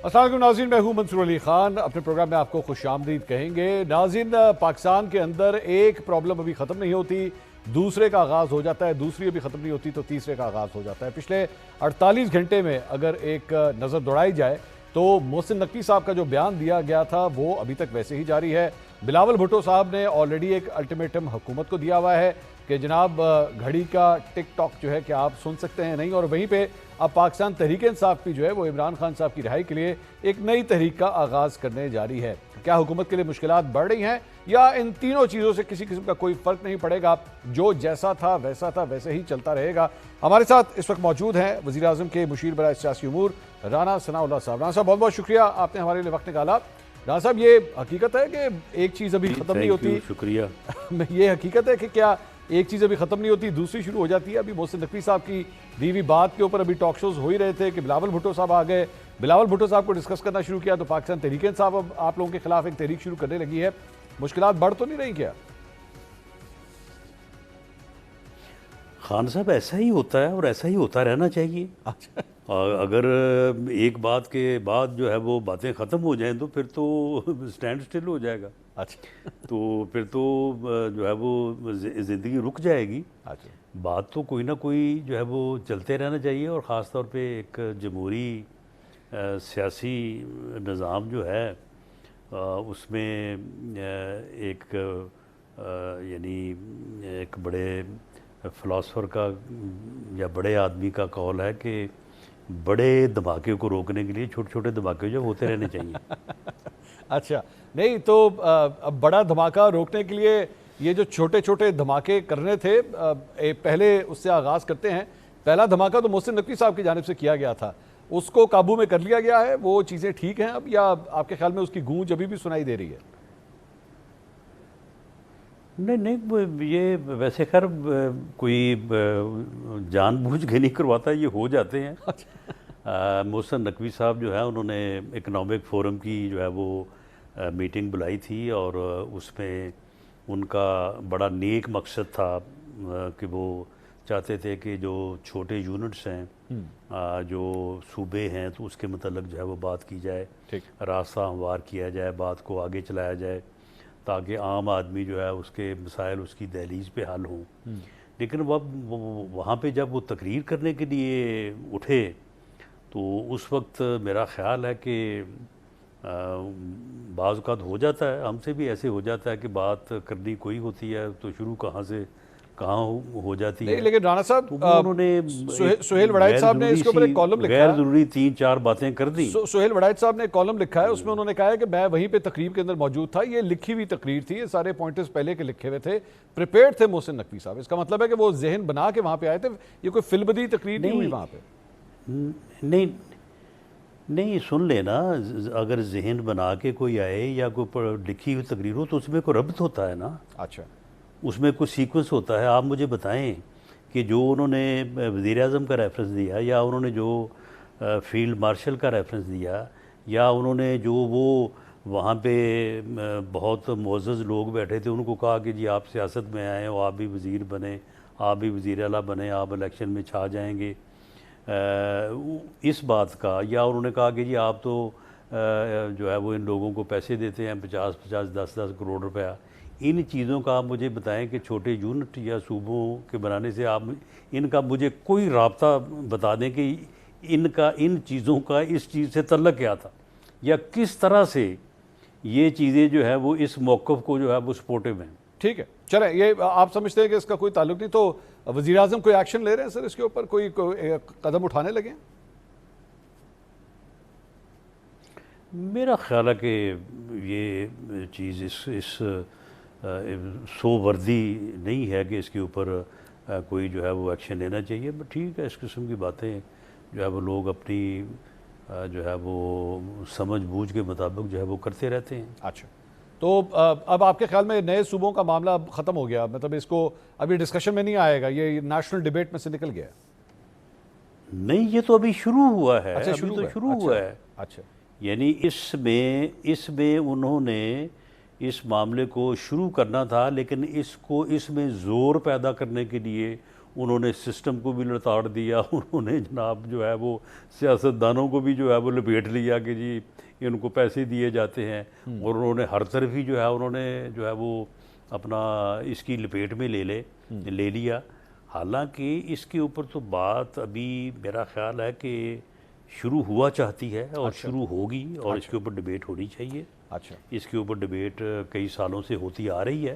अस्सलाम वालेकुम नाज़रीन, मैं हूं मंसूर अली खान। अपने प्रोग्राम में आपको खुशामदीद कहेंगे। नाज़रीन, पाकिस्तान के अंदर एक प्रॉब्लम अभी ख़त्म नहीं होती, दूसरे का आगाज़ हो जाता है, दूसरी अभी ख़त्म नहीं होती तो तीसरे का आगाज़ हो जाता है। पिछले 48 घंटे में अगर एक नज़र दौड़ाई जाए तो मोहसिन नकवी साहब का जो बयान दिया गया था वो अभी तक वैसे ही जारी है। बिलावल भुट्टो साहब ने ऑलरेडी एक अल्टीमेटम हुकूमत को दिया हुआ है कि जनाब घड़ी का टिक टॉक जो है कि आप सुन सकते हैं नहीं। और वहीं पे अब पाकिस्तान तहरीक इंसाफ भी जो है वो इमरान खान साहब की रिहाई के लिए एक नई तहरीक का आगाज़ करने जा रही है। क्या हुकूमत के लिए मुश्किलात बढ़ रही हैं या इन तीनों चीज़ों से किसी किस्म का कोई फ़र्क नहीं पड़ेगा, जो जैसा था वैसे ही चलता रहेगा? हमारे साथ इस वक्त मौजूद हैं वज़ीर आज़म के मुशीर बराए सियासी उमूर राना सनाउल्लाह साहब। राना साहब, बहुत बहुत शुक्रिया, आपने हमारे लिए वक्त निकाला। राना साहब, ये हकीकत है कि एक चीज़ अभी ख़त्म नहीं होती? शुक्रिया। ये हकीकत है कि क्या एक चीज़ अभी ख़त्म नहीं होती दूसरी शुरू हो जाती है? अभी मोहसिन नकवी साहब की दी हुई बात के ऊपर अभी टॉक शोज हो ही रहे थे कि बिलावल भुट्टो साहब आ गए, बिलावल भुट्टो साहब को डिस्कस करना शुरू किया तो पाकिस्तान तहरीक इंसाफ अब आप लोगों के खिलाफ एक तहरीक शुरू करने लगी है। मुश्किलात बढ़ तो नहीं रही क्या? खान साहब, ऐसा ही होता है और ऐसा ही होता रहना चाहिए। अच्छा, और अगर एक बात के बाद जो है वो बातें ख़त्म हो जाएं तो फिर तो स्टैंड स्टिल हो जाएगा। अच्छा, तो फिर तो जो है वो ज़िंदगी रुक जाएगी। अच्छा। बात तो कोई ना कोई जो है वो चलते रहना चाहिए। और ख़ास तौर पे एक जमहूरी सियासी निज़ाम जो है उसमें एक यानी एक बड़े फ़िलासफ़र का या बड़े आदमी का कौल है कि बड़े धमाके को रोकने के लिए छोटे छोटे धमाके जो होते रहने चाहिए। अच्छा, नहीं तो अब बड़ा धमाका रोकने के लिए ये जो छोटे छोटे धमाके करने थे, पहले उससे आगाज़ करते हैं। पहला धमाका तो मोहसिन नकवी साहब की जानिब से किया गया था, उसको काबू में कर लिया गया है, वो चीज़ें ठीक हैं अब, या आपके ख्याल में उसकी गूंज अभी भी सुनाई दे रही है? नहीं नहीं, ये वैसे खैर कोई जानबूझ के नहीं करवाता, ये हो जाते हैं। मोहसिन नकवी साहब जो है उन्होंने इकनॉमिक फोरम की जो है वो मीटिंग बुलाई थी और उसमें उनका बड़ा नेक मकसद था कि वो चाहते थे कि जो छोटे यूनिट्स हैं जो सूबे हैं तो उसके मतलब जो है वो बात की जाए, ठीक। रास्ता हमवार किया जाए, बात को आगे चलाया जाए ताकि आम आदमी जो है उसके मसाइल उसकी दहलीज पे हल हों। लेकिन वहाँ पे जब वो तकरीर करने के लिए उठे तो उस वक्त मेरा ख़्याल है कि बाज़ औक़ात हो जाता है, हमसे भी ऐसे हो जाता है कि बात करनी कोई होती है तो शुरू कहाँ से कहाँ हो जाती नहीं, है। लेकिन राणा साहब, तो वो उन्होंने सुहेल वड़ाइच साहब ने इसके ऊपर एक कॉलम लिखा गैर है। ज़रूरी 3-4 बातें कर दी। सुहेल वड़ाइच साहब ने एक कॉलम लिखा है, उसमें उन्होंने कहा है कि मैं वहीं पे तकरीर के अंदर मौजूद था, ये लिखी हुई तकरीर थी, ये सारे पॉइंटर्स पहले के लिखे हुए थे, प्रिपेयर्ड थे मोहसिन नकवी साहब। इसका मतलब है कि वो जहन बना के वहाँ पे आए थे, ये कोई फिल्मबदी तकरीर नहीं हुई वहाँ पे। नहीं नहीं, सुन लेना, अगर जहन बना के कोई आए या कोई लिखी हुई तकरीर हो तो उसमें कोई रब्त होता है ना, अच्छा, उसमें कोई सीक्वेंस होता है। आप मुझे बताएं कि जो उन्होंने वज़ीर आज़म का रेफरेंस दिया या उन्होंने जो फील्ड मार्शल का रेफरेंस दिया या उन्होंने जो वो वहाँ पे बहुत मुअज़्ज़ज़ लोग बैठे थे उनको कहा कि जी आप सियासत में आए हो, आप भी वज़ीर बने, आप भी वज़ीर आला बने, आप इलेक्शन में छा जाएंगे, इस बात का, या उन्होंने कहा कि जी आप तो जो है वो इन लोगों को पैसे देते हैं 50-50, 10-10 करोड़ रुपया। इन चीज़ों का आप मुझे बताएं कि छोटे यूनिट या सूबों के बनाने से आप इनका मुझे कोई राब्ता बता दें कि इनका इन चीज़ों का इस चीज़ से तल्लुक़ क्या था या किस तरह से ये चीज़ें जो है वो इस मौक़िफ़ को जो है वो सपोर्टिव हैं। ठीक है, चलें, ये आप समझते हैं कि इसका कोई ताल्लुक नहीं, तो वज़ीर आज़म कोई एक्शन ले रहे हैं सर इसके ऊपर, कोई कदम उठाने लगे? मेरा ख्याल है कि ये चीज़ इस सोवर्दी नहीं है कि इसके ऊपर कोई जो है वो एक्शन लेना चाहिए। बट ठीक है, इस किस्म की बातें जो है वो लोग अपनी जो है वो समझ बूझ के मुताबिक जो है वो करते रहते हैं। अच्छा, तो अब आपके ख्याल में नए सूबों का मामला ख़त्म हो गया, मतलब इसको अभी डिस्कशन में नहीं आएगा, ये नेशनल डिबेट में से निकल गया? नहीं, ये तो अभी शुरू हुआ है। अच्छा, अभी तो शुरू हुआ है। अच्छा, यानी इसमें उन्होंने इस मामले को शुरू करना था, लेकिन इसमें ज़ोर पैदा करने के लिए उन्होंने सिस्टम को भी लताड़ दिया, उन्होंने जनाब जो है वो सियासतदानों को भी जो है वो लपेट लिया कि जी इनको पैसे दिए जाते हैं, और उन्होंने हर तरफ ही जो है उन्होंने जो है वो अपना इसकी लपेट में ले लिया। हालांकि इसके ऊपर तो बात अभी मेरा ख्याल है कि शुरू हुआ चाहती है और शुरू होगी, और इसके ऊपर डिबेट होनी चाहिए। अच्छा, इसके ऊपर डिबेट कई सालों से होती आ रही है,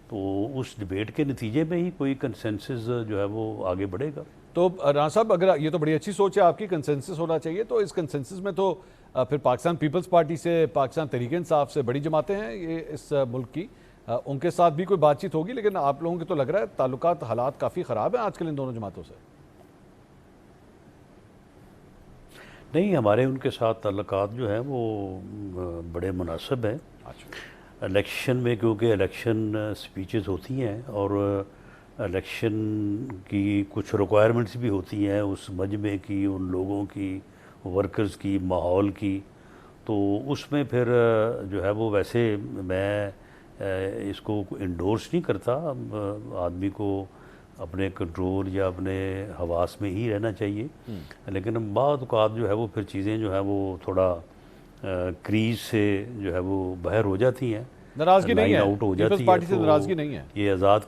तो उस डिबेट के नतीजे में ही कोई कंसेंसस जो है वो आगे बढ़ेगा। तो राणा साहब, अगर ये तो बड़ी अच्छी सोच है आपकी, कंसेंसस होना चाहिए, तो इस कंसेंसस में तो फिर पाकिस्तान पीपल्स पार्टी से, पाकिस्तान तहरीक-ए-इंसाफ से बड़ी जमातें हैं ये इस मुल्क की, उनके साथ भी कोई बातचीत होगी, लेकिन आप लोगों के तो लग रहा है ताल्लुकात, हालात काफ़ी ख़राब हैं आजकल इन दोनों जमातों से। नहीं, हमारे उनके साथ ताल्लुकात जो हैं वो बड़े मुनासिब हैं। अच्छा, इलेक्शन में, क्योंकि इलेक्शन स्पीचेस होती हैं और इलेक्शन की कुछ रिक्वायरमेंट्स भी होती हैं उस मजमे की, उन लोगों की, वर्कर्स की, माहौल की, तो उसमें फिर जो है वो, वैसे मैं इसको इंडोर्स नहीं करता, आदमी को अपने कंट्रोल या अपने हवास में ही रहना चाहिए, लेकिन बाद औक़ात जो है वो फिर चीज़ें जो है वो थोड़ा क्रीज से जो है वो बाहर हो जाती हैं, नाराज़गी नहीं है, आउट हो जाती पीपल्स है। पार्टी से तो नाराज़गी नहीं है। ये आज़ाद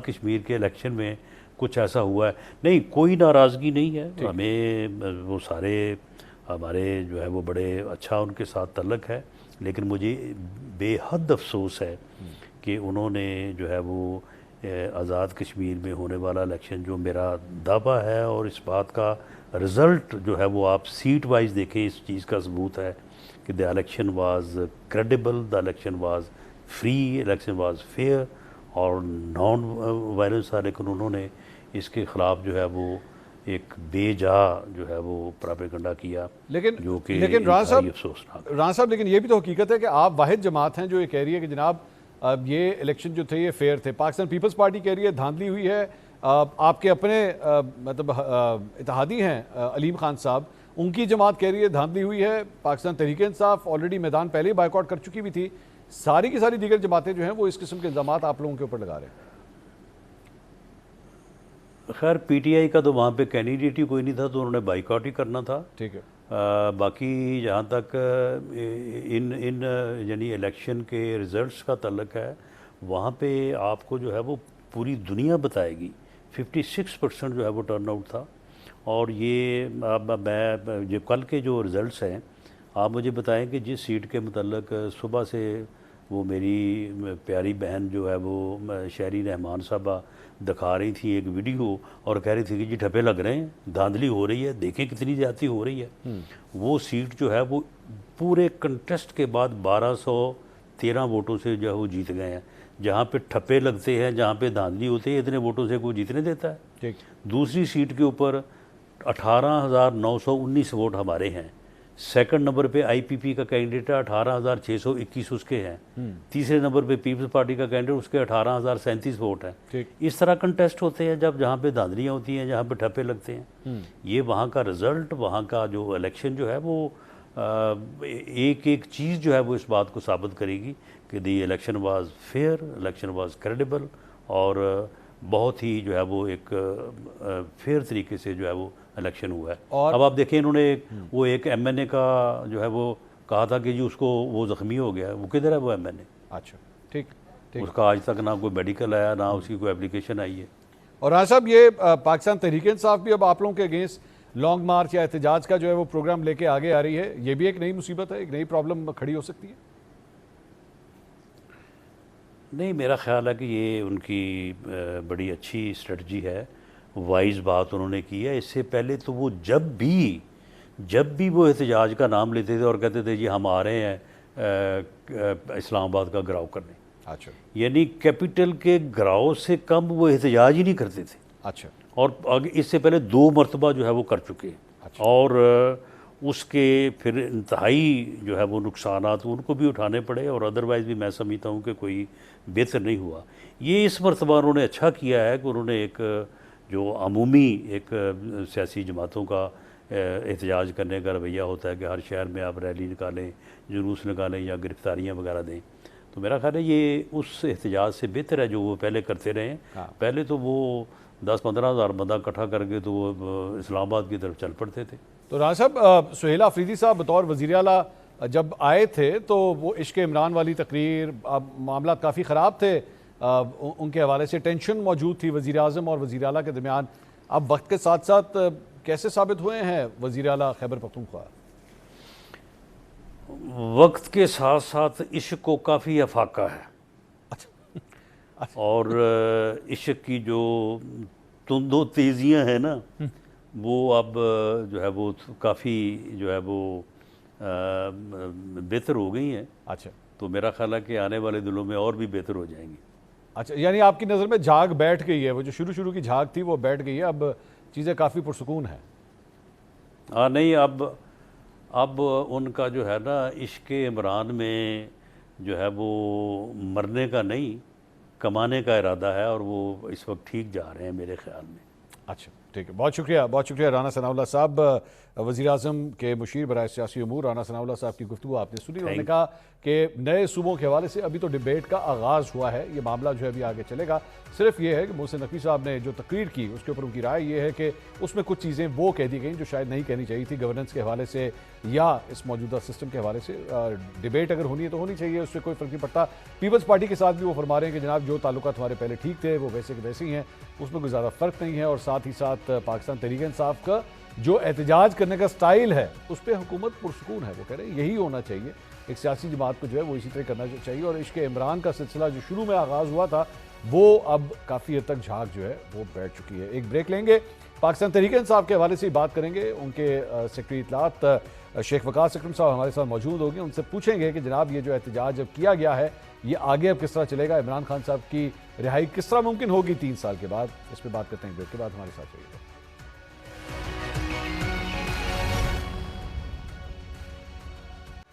कश्मीर के इलेक्शन में कुछ ऐसा हुआ है, नहीं कोई नाराज़गी नहीं है, हमें वो सारे हमारे जो है वो बड़े अच्छा उनके साथ तल्लक है, लेकिन मुझे बेहद अफसोस है कि उन्होंने जो है वो आज़ाद कश्मीर में होने वाला इलेक्शन, जो मेरा दावा है और इस बात का रिज़ल्ट जो है वो आप सीट वाइज देखें, इस चीज़ का सबूत है कि the election was credible, the election was free, election was fair और नॉन वायलेंस था, लेकिन उन्होंने इसके ख़िलाफ़ जो है वो एक बेजा जो है वो प्रोपेगेंडा किया, लेकिन जो कि राणा अफसोसनाक। साहब, लेकिन ये भी तो हकीकत है कि आप वाहिद जमात हैं जो ये कह रही है कि जनाब अब ये इलेक्शन जो थे ये फेयर थे। पाकिस्तान पीपल्स पार्टी कह रही है धांधली हुई है। आपके अपने मतलब इत्तेहादी हैं अलीम खान साहब, उनकी जमात कह रही है धांधली हुई है। पाकिस्तान तहरीक-ए-इंसाफ ऑलरेडी मैदान पहले ही बायकॉट कर चुकी भी थी। सारी की सारी दीगर जमातें जो हैं वो इस किस्म के इल्ज़ाम आप लोगों के ऊपर लगा रहे हैं। खैर पीटीआई का तो वहाँ पे कैंडिडेट ही कोई नहीं था, तो उन्होंने बाइकआउट ही करना था। ठीक है। बाकी जहाँ तक इन यानी इलेक्शन के रिज़ल्ट्स का तल्लक है, वहाँ पे आपको जो है वो पूरी दुनिया बताएगी। 56% जो है वो टर्नआउट था, और ये मैं जो कल के जो रिज़ल्ट्स हैं, आप मुझे बताएं कि जिस सीट के मतलब सुबह से वो मेरी प्यारी बहन जो है वो शहरी रहमान साहबा दिखा रही थी एक वीडियो, और कह रही थी कि जी ठप्पे लग रहे हैं, धांधली हो रही है, देखें कितनी ज़्यादती हो रही है। वो सीट जो है वो पूरे कंटेस्ट के बाद 1213 वोटों से जो है वो जीत गए हैं। जहाँ पे ठप्पे लगते हैं, जहाँ पे धांधली होती है, इतने वोटों से कोई जीतने देता है। ठीक। दूसरी सीट के ऊपर 18,919 वोट हमारे हैं। सेकंड नंबर पे आईपीपी का कैंडिडेट है, 18,621 उसके हैं। तीसरे नंबर पे पीपल्स पार्टी का कैंडिडेट, उसके 18,037 वोट हैं। इस तरह कंटेस्ट होते हैं जब जहाँ पे धांधलियाँ होती हैं, जहाँ पे ठप्पे लगते हैं। ये वहाँ का रिजल्ट, वहाँ का जो इलेक्शन जो है वो एक एक चीज़ जो है वो इस बात को साबित करेगी कि the election was fair, election was credible, और बहुत ही जो है वो एक फेयर तरीके से जो है वो इलेक्शन हुआ है। और अब आप देखें, इन्होंने वो एक एमएनए का जो है वो कहा था कि जी उसको वो ज़ख्मी हो गया, वो किधर है वो एमएनए? अच्छा, ठीक ठीक। उसका आज तक ना कोई मेडिकल आया, ना उसकी कोई एप्लीकेशन आई है। और राणा साहब, ये पाकिस्तान तहरीक-ए-इंसाफ भी अब आप लोगों के अगेंस्ट लॉन्ग मार्च या एहतजाज का जो है वो प्रोग्राम लेके आगे आ रही है। ये भी एक नई मुसीबत है, एक नई प्रॉब्लम खड़ी हो सकती है। नहीं, मेरा ख्याल है कि ये उनकी बड़ी अच्छी स्ट्रेटजी है, वाइज बात उन्होंने की है। इससे पहले तो वो जब भी वो एहतजाज का नाम लेते थे और कहते थे जी हम आ रहे हैं इस्लामाबाद का घिराव करने, अच्छा, यानी कैपिटल के घिराव से कम वो एहतजाज ही नहीं करते थे। अच्छा। और आगे इससे पहले 2 मरतबा जो है वो कर चुके हैं। अच्छा। और उसके फिर इंतहाई जो है वो नुकसानात उनको भी उठाने पड़े, और अदरवाइज़ भी मैं समझता हूँ कि कोई बेहतर नहीं हुआ। ये इस मरतबा उन्होंने अच्छा किया है कि उन्होंने एक जो अमूमी एक सियासी जमातों का एहतजाज करने का रवैया होता है कि हर शहर में आप रैली निकालें, जुलूस निकालें या गिरफ्तारियाँ वगैरह दें, तो मेरा ख्याल है ये उस एहतजाज से बेहतर है जो वो पहले करते रहे हैं। हाँ। पहले तो वो 10-15 हज़ार बंदा इकट्ठा करके तो वो इस्लामाबाद की तरफ चल पड़ते थे। तो राना साहब, सुहेल आफरीदी साहब बतौर वज़ीर आला जब आए थे तो वो इश्क इमरान वाली तकरीर, अब मामला काफ़ी ख़राब थे, उनके हवाले से टेंशन मौजूद थी वज़ीर आज़म और वज़ीर आला के दरमियान। अब वक्त के साथ साथ कैसे साबित हुए हैं वज़ीर आला खैबर पख्तूनख्वा? वक्त के साथ साथ इश्क को काफ़ी अफाका है, और इश्क की जो तुंदो तेज़ियाँ हैं ना, वो अब जो है वो काफ़ी जो है वो बेहतर हो गई हैं। अच्छा तो मेरा ख्याल है कि आने वाले दिनों में और भी बेहतर हो जाएंगी। अच्छा, यानी आपकी नज़र में झाग बैठ गई है, वो जो शुरू शुरू की झाग थी वो बैठ गई है, अब चीज़ें काफ़ी पुरसुकून हैं। हाँ नहीं, अब उनका जो है ना इश्क इमरान में जो है वो मरने का नहीं, कमाने का इरादा है, और वो इस वक्त ठीक जा रहे हैं मेरे ख्याल में। अच्छा ठीक है, बहुत शुक्रिया राना सनाउल्लाह साहब, वज़ीर आज़म के मुशीर बराए सियासी उमूर। राना सनाउल्लाह साहब की गुफ्तगू आपने सुनी। उन्होंने कहा कि नए सूबों के हवाले से अभी तो डिबेट का आगाज़ हुआ है, ये मामला जो है अभी आगे चलेगा। सिर्फ ये है कि मोहसिन नकवी साहब ने जो तकरीर की उसके ऊपर उनकी राय ये है कि उसमें कुछ चीज़ें वो कह दी गई जो शायद नहीं कहनी चाहिए थी, गवर्नेंस के हवाले से या इस मौजूदा सिस्टम के हवाले से। डिबेट अगर होनी है तो होनी चाहिए, उससे कोई फ़र्क नहीं पड़ता। पीपल्स पार्टी के साथ भी वो फरमा रहे हैं कि जनाब जो ताल्लुकात हमारे पहले ठीक थे वो वैसे के वैसे ही हैं, उसमें कोई ज़्यादा फ़र्क नहीं है। और साथ ही साथ पाकिस्तान तहरीक इंसाफ का जो एहतजाज करने का स्टाइल है उस पर हुकूमत पुरसुकून है, वो कह रहे हैं यही होना चाहिए, एक सियासी जमात को जो है वो इसी तरह करना चाहिए। और इश्क इमरान का सिलसिला जो शुरू में आगाज़ हुआ था वो अब काफ़ी हद तक झाग जो है वो बैठ चुकी है। एक ब्रेक लेंगे, पाकिस्तान तहरीक इंसाफ के हवाले से ही बात करेंगे। उनके सेक्रेटरी इत्तलात शेख वकास अकरम साहब हमारे साथ मौजूद होंगे, उनसे पूछेंगे कि जनाब ये जो एहतजाज जब किया गया है ये आगे अब किस तरह चलेगा, इमरान खान साहब की रिहाई किस तरह मुमकिन होगी 3 साल के बाद। इस पर बात करते हैं ब्रेक के बाद, हमारे साथ रहिएगा।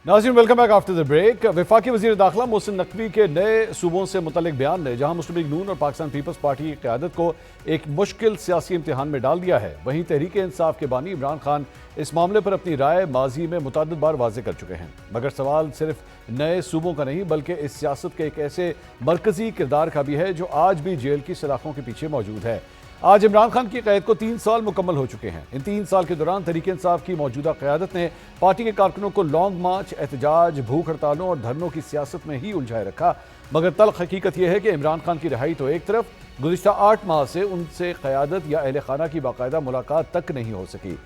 नाज़रीन, welcome back after the break. वफाकी वज़ीर दाखिला मोहसिन नकवी के नए सूबों से मुतल्लिक बयान ने जहां मुस्लिम लीग नून और पाकिस्तान पीपल्स पार्टी की क़यादत को एक मुश्किल सियासी इम्तिहान में डाल दिया है, वहीं तहरीक इंसाफ के बानी इमरान खान इस मामले पर अपनी राय माजी में मुतअद्दिद बार वाज़ेह कर चुके हैं। मगर सवाल सिर्फ नए सूबों का नहीं बल्कि इस सियासत के एक ऐसे मरकजी किरदार का भी है जो आज भी जेल की सलाखों के पीछे मौजूद है। आज इमरान खान की क़ैद को 3 साल मुकम्मल हो चुके हैं। इन 3 साल के दौरान तहरीक इंसाफ की मौजूदा क़यादत ने पार्टी के कारकुनों को लॉन्ग मार्च, एहतजाज, भूख हड़तालों और धरनों की सियासत में ही उलझाए रखा। मगर तल्ख हकीकत यह है कि इमरान खान की रिहाई तो एक तरफ, गुज़िश्ता 8 माह से उनसे क़यादत या अहल खाना की बाकायदा मुलाकात तक नहीं हो सकी।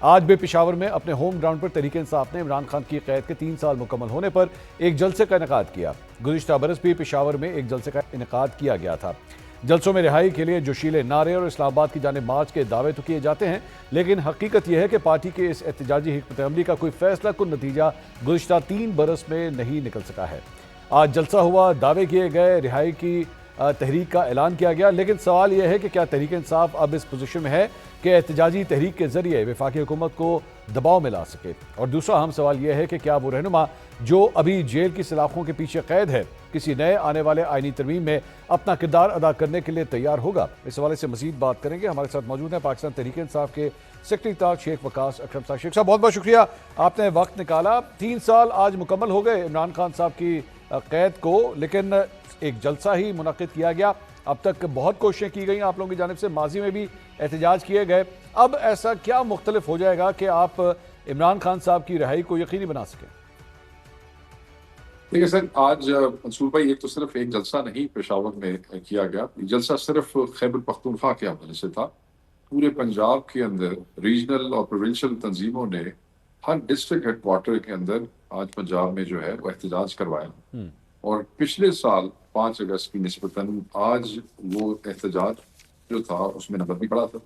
आज भी पेशावर में अपने होम ग्राउंड पर तहरीक इंसाफ ने इमरान खान की क़ैद के 3 साल मुकम्मल होने पर एक जलसे का इनेकाद किया। गुज़िश्ता बरस भी पेशावर में एक जलसे का इनेकाद किया गया था। जलसों में रिहाई के लिए जोशीले नारे और इस्लामाबाद की जानिब मार्च के दावे तो किए जाते हैं, लेकिन हकीकत यह है कि पार्टी के इस एहतजाजी हिकमत अमली का कोई फैसला कुन नतीजा गुज़िश्ता 3 बरस में नहीं निकल सका है। आज जलसा हुआ, दावे किए गए, रिहाई की तहरीक का ऐलान किया गया, लेकिन सवाल यह है कि क्या तहरीक इंसाफ अब इस पोजीशन में है कि एहतजाजी तहरीक के जरिए वफाकी हुकूमत को दबाव में ला सके। और दूसरा अहम सवाल यह है कि क्या वो रहनुमा जो अभी जेल की सलाखों के पीछे कैद है किसी नए आने वाले आईनी तरमीम में अपना किरदार अदा करने के लिए तैयार होगा। इस हवाले से मजीद बात करेंगे। हमारे साथ मौजूद हैं पाकिस्तान तहरीक इंसाफ के सेक्रेटरी इत्तलात शेख वकास अकरम साहब। शेख साहब, बहुत बहुत शुक्रिया, आपने वक्त निकाला। 3 साल आज मुकम्मल हो गए इमरान खान साहब की कैद को, लेकिन एक जलसा ही मुनक़िद किया गया। अब तक बहुत कोशिशें की गई आप लोगों की जानिब से, माजी में भी एहतजाज किए गए। अब ऐसा क्या मुख्तलिफ हो जाएगा कि आप इमरान खान साहब की रिहाई को यकीनी बना सकें? देखिए सर, आज मंसूर भाई, एक तो सिर्फ एक जलसा नहीं पेशावर में किया गया, जलसा सिर्फ खैबर पख्तूनख्वा के हवाले से था। पूरे पंजाब के अंदर रीजनल और प्रोविंशियल तंजीमों ने हर डिस्ट्रिक्ट हेडक्वार्टर के अंदर आज पंजाब में जो है वो एहतजाज करवाया। और पिछले साल 5 अगस्त की निस्बतन आज वो एहतजाज जो था उसमें नंबर भी बढ़ा था,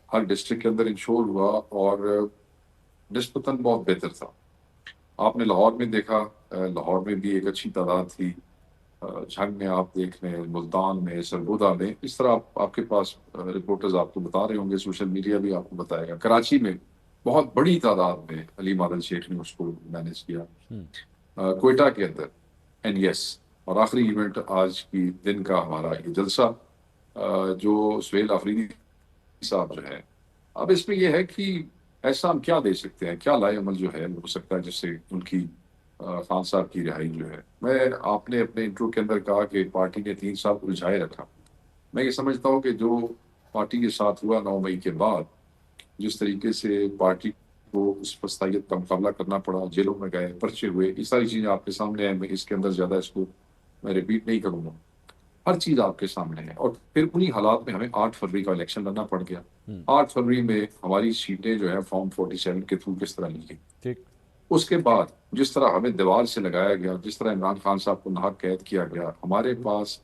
हर डिस्ट्रिक्ट के अंदर इंश्योर हुआ और निस्बतन बहुत बेहतर था। आपने लाहौर में देखा, लाहौर में भी एक अच्छी तादाद थी, झंग में आप देख लें, मुल्तान में, सरगोदा में, इस तरह आपके पास रिपोर्टर्स आपको बता रहे होंगे, सोशल मीडिया भी आपको बताएगा। कराची में बहुत बड़ी तादाद में अली मादल शेख ने उसको मैनेज किया, कोयटा के अंदर NES, और आखिरी इवेंट आज की दिन का हमारा ये जलसा जो सुहेल आफरीदी साहब जो है। अब इसमें यह है कि ऐसा हम क्या दे सकते हैं, क्या लाए अमल जो है हो सकता है जिससे उनकी खान साहब की रिहाई जो है, मैं आपने अपने इंट्रो के अंदर कहा कि पार्टी ने 3 साल उलझाए रखा। मैं ये समझता हूँ कि जो पार्टी के साथ हुआ 9 मई के बाद, जिस तरीके से पार्टी को उस फस्तायत का मुकाबला करना पड़ा, जेलों में गए, पर्चे हुए, ये सारी चीज़ें आपके सामने हैं। मैं इसके अंदर ज़्यादा इसको मैं रिपीट नहीं करूँगा। हर चीज़ आपके सामने है। और फिर उन्हीं हालात में हमें 8 फरवरी का इलेक्शन लड़ना पड़ गया। 8 फरवरी में हमारी सीटें जो है फॉर्म 47 के थ्रू किस तरह ली गई। ठीक। उसके बाद जिस तरह हमें दीवार से लगाया गया, जिस तरह इमरान खान साहब को नाहक कैद किया गया, हमारे पास